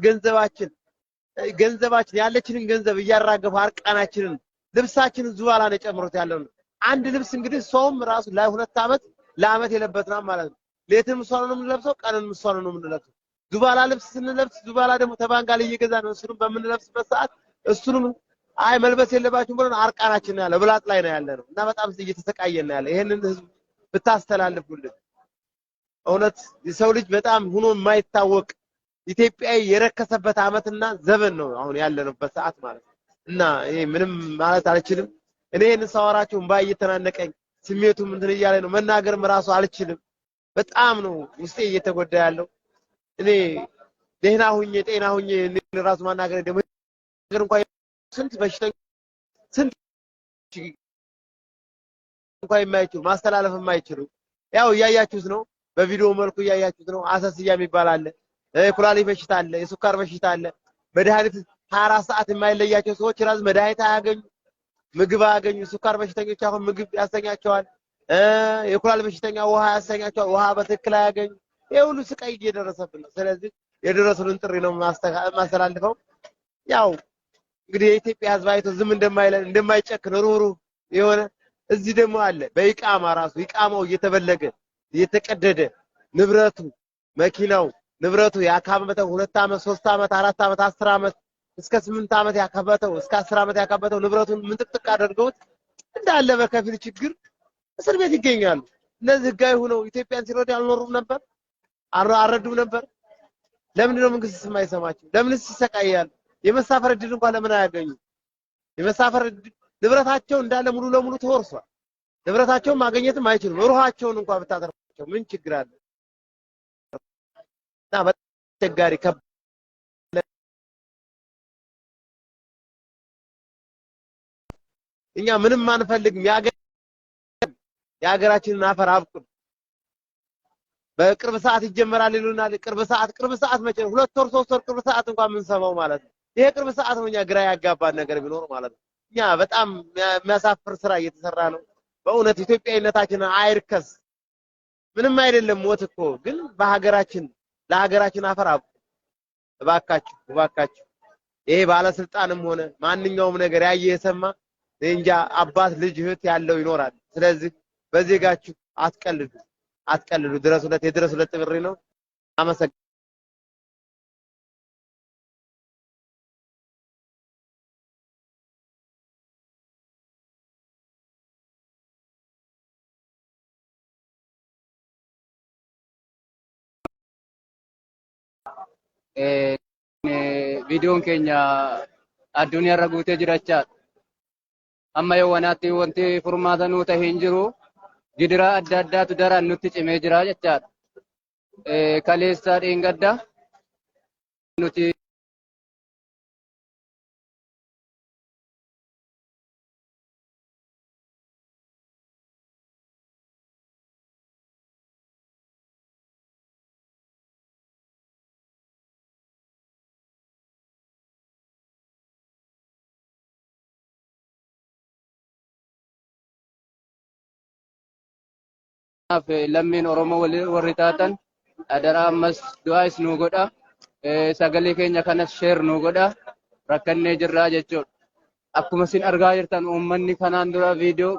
ገንዘባችን ያለችንን ገንዘብ እያራገፉ አርቃናችንን ልብሳችንን ዙባላ ነው ጨምሮት ያለው። አንድ ልብስ እንግዲህ ሰውም ራሱ ለሁለት ዓመት ለዓመት የለበትናል ማለት ነው። ሌትም እሷን ነው የምንለብሰው፣ ቀንም እሷን ነው የምንለብሰው። ዙባላ ልብስ ስንለብስ ዙባላ ደግሞ ተባንጋል እየገዛን እሱንም በምንለብስበት ሰዓት እሱንም አይ መልበስ የለባችሁም ብለን አርቃናችን ያለው ብላጥ ላይ ነው ያለነው እና በጣም እየተሰቃየን ያለ። ይሄንን ህዝብ ብታስተላልፉልን እውነት የሰው ልጅ በጣም ሆኖ የማይታወቅ ኢትዮጵያዊ የረከሰበት ዓመትና ዘመን ነው አሁን ያለንበት ሰዓት ማለት እና ይሄ ምንም ማለት አልችልም። እኔ ይሄንን ሳወራችሁ እንባ እየተናነቀኝ ስሜቱም እንትን እያለ ነው፣ መናገርም ራሱ አልችልም። በጣም ነው ውስጤ እየተጎዳ ያለው። እኔ ደህና ሁኜ ጤና ሁኜ ራሱ ማናገር ደግሞ ነገር እንኳን ስንት በሽተኛ ስንት እንኳን የማይችሉ ማስተላለፍ የማይችሉ ያው እያያችሁት ነው፣ በቪዲዮ መልኩ እያያችሁት ነው። አሰስያ የሚባል አለ፣ የኩላሊት በሽታ አለ፣ የሱካር በሽታ አለ። መድኃኒት 24 ሰዓት የማይለያቸው ሰዎች ራስ መድኃኒት አያገኙ፣ ምግብ አያገኙ። ሱካር በሽተኞች አሁን ምግብ ያሰኛቸዋል፣ የኩላሊት በሽተኛ ውሃ ያሰኛቸዋል፣ ውሃ በትክክል አያገኙ። ይሄ ሁሉ ስቃይ እየደረሰብን ነው። ስለዚህ የደረሱልን ጥሪ ነው ማስተላልፈው። ያው እንግዲህ የኢትዮጵያ ሕዝብ አይቶ ዝም እንደማይለን እንደማይጨክን ሩህሩህ የሆነ እዚህ ደግሞ አለ በኢቃማ ራሱ ኢቃማው እየተበለገ እየተቀደደ ንብረቱ መኪናው ንብረቱ ያካበተው 2 ዓመት 3 ዓመት 4 ዓመት 10 ዓመት እስከ 8 ዓመት ያካበተው እስከ 10 ዓመት ያካበተው ንብረቱን ምንጥቅጥቅ አድርገውት እንዳለ በከፊል ችግር እስር ቤት ይገኛሉ። እነዚህ ህጋዊ ሆነው ኢትዮጵያን ሲረዱ አልኖሩም ነበር? አልረዱም ነበር? ለምን ነው መንግስት የማይሰማቸው? ለምንስ ይሰቃያሉ? የመሳፈር እድል እንኳን ለምን አያገኙ? የመሳፈር እድል ንብረታቸው እንዳለ ሙሉ ለሙሉ ተወርሷል። ንብረታቸውን ማግኘትም አይችሉም። ሩሃቸውን እንኳን ብታተርፋቸው ምን ችግር አለ? እና በጣም አስቸጋሪ እኛ ምንም አንፈልግም። የሀገራችንን አፈር አብቁን። በቅርብ ሰዓት ይጀመራል ይሉናል። ቅርብ ሰዓት መቼ? 2 ወር 3 ወር ቅርብ ሰዓት እንኳን የምንሰማው ማለት ነው። ይሄ ቅርብ ሰዓት ነው እኛ ግራ ያጋባን ነገር ቢኖር ማለት ነው። እኛ በጣም የሚያሳፍር ስራ እየተሰራ ነው። በእውነት ኢትዮጵያዊነታችንን አይርከስ። ምንም አይደለም ሞት እኮ ግን ለሀገራችን አፈር አብቁ እባካችሁ። ይሄ ባለስልጣንም ሆነ ማንኛውም ነገር ያየ የሰማ እንጃ አባት ልጅ እህት ያለው ይኖራል። ስለዚህ በዜጋችሁ አትቀልዱ። የድረሱለት ጥሪ ነው። አመሰግናለሁ። viidiyoon keenya addunyaarra guutee jiraachaa amma yawwanaatti wanti furmaata nuu ta'e hin jiru. Gidiraa adda addaatu daraan nutti cimee jira jechaadha. Kaleessaa dheengadda nuti lammiin Oromoo warri taatan adaraa ammas du'aas nu godha. Sagalee keenya kanas sheer nu godha. Rakkannee jirraa jechuudha. Akkuma isin argaa jirtan uummanni kanaan dura viidiyoo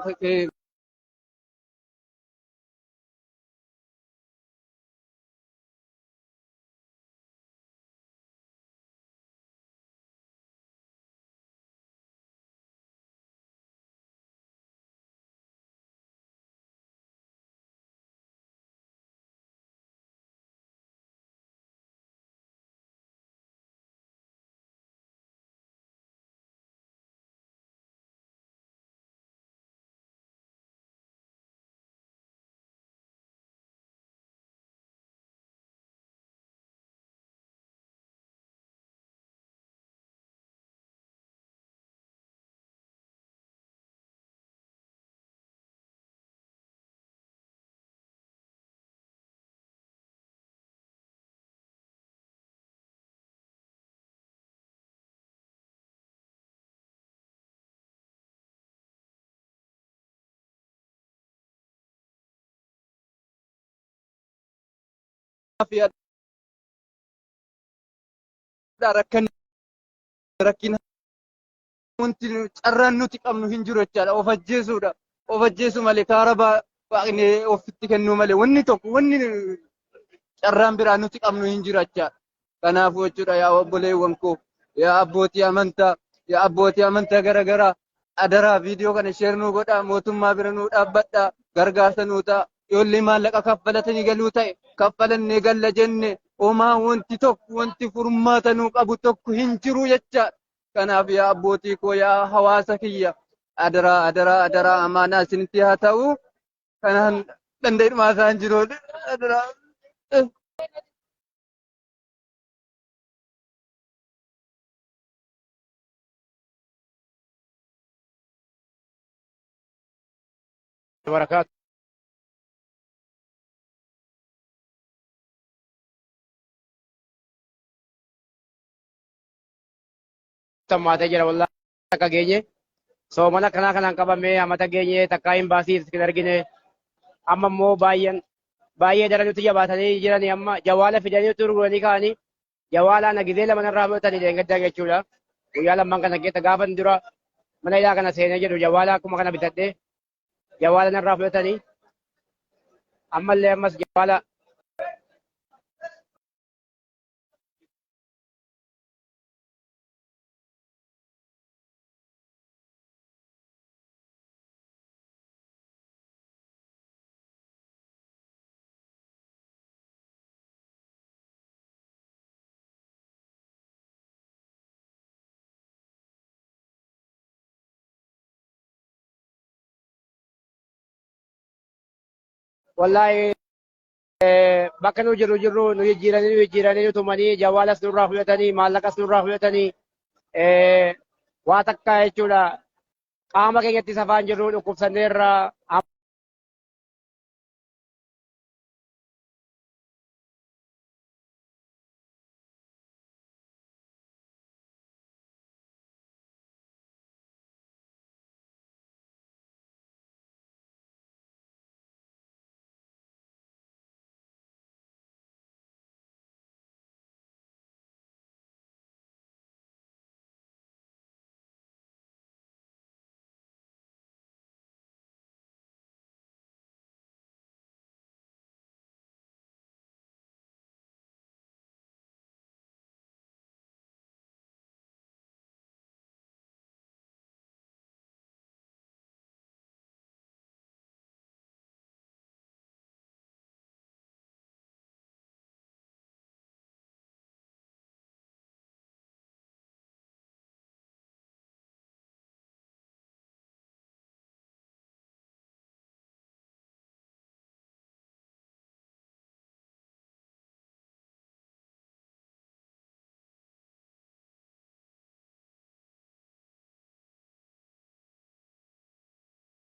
fi rakkina wanti carraan nuti qabnu hin jiru jechaadha. Of ajjeesuudha. Of ajjeesuu malee kaaraba waaqni ofitti kennuu malee wanni tokko wanni carraan biraa nuti qabnu hin jiru jechaadha. Kanaafuu jechuudha yaa obboleewwan koo yaa abbootii amantaa garaagaraa adaraa viidiyoo kana sheer nuu godhaa mootummaa bira nuu dhaabbadhaa gargaarsa nuu ta'a. Ijoollee maallaqa kaffalatanii galuu ta'e kaffalannee galla jenne homaa wanti furmaata nuu qabu tokko hin jiru jechaadha. Kanaaf yaa abbootii koo yaa hawaasa kiyya adaraa amaanaa isinitti haa ta'u. Kanaan danda'idhumaa isaan jiru adaraa. Barakaatu. Tammaatee jira wallaahi akka geenye soomana kanaan qabamee amata geenye takkaa hin baasiis hin argine amma immoo baay'ee dara nuti jabaatanii jiranii amma jawaala fidanii turguranii ka'anii jawaalaa nagizee lama narraa fudhatanii deenggaddaa jechuudha. Guyyaa lamman kana keessa gaafan dura mana ilaa kana seenee jedhu jawaala akkuma kana bitadhee jawaala narraa fudhatanii ammallee ammas jawaala wallahi bakka nu jirru nu jijjiiranii tumanii jawaalas nurraa fudhatanii maallaqas nurraa fudhatanii waa takka jechuudha qaama keenyatti safaan jirru dhukkubsanneerra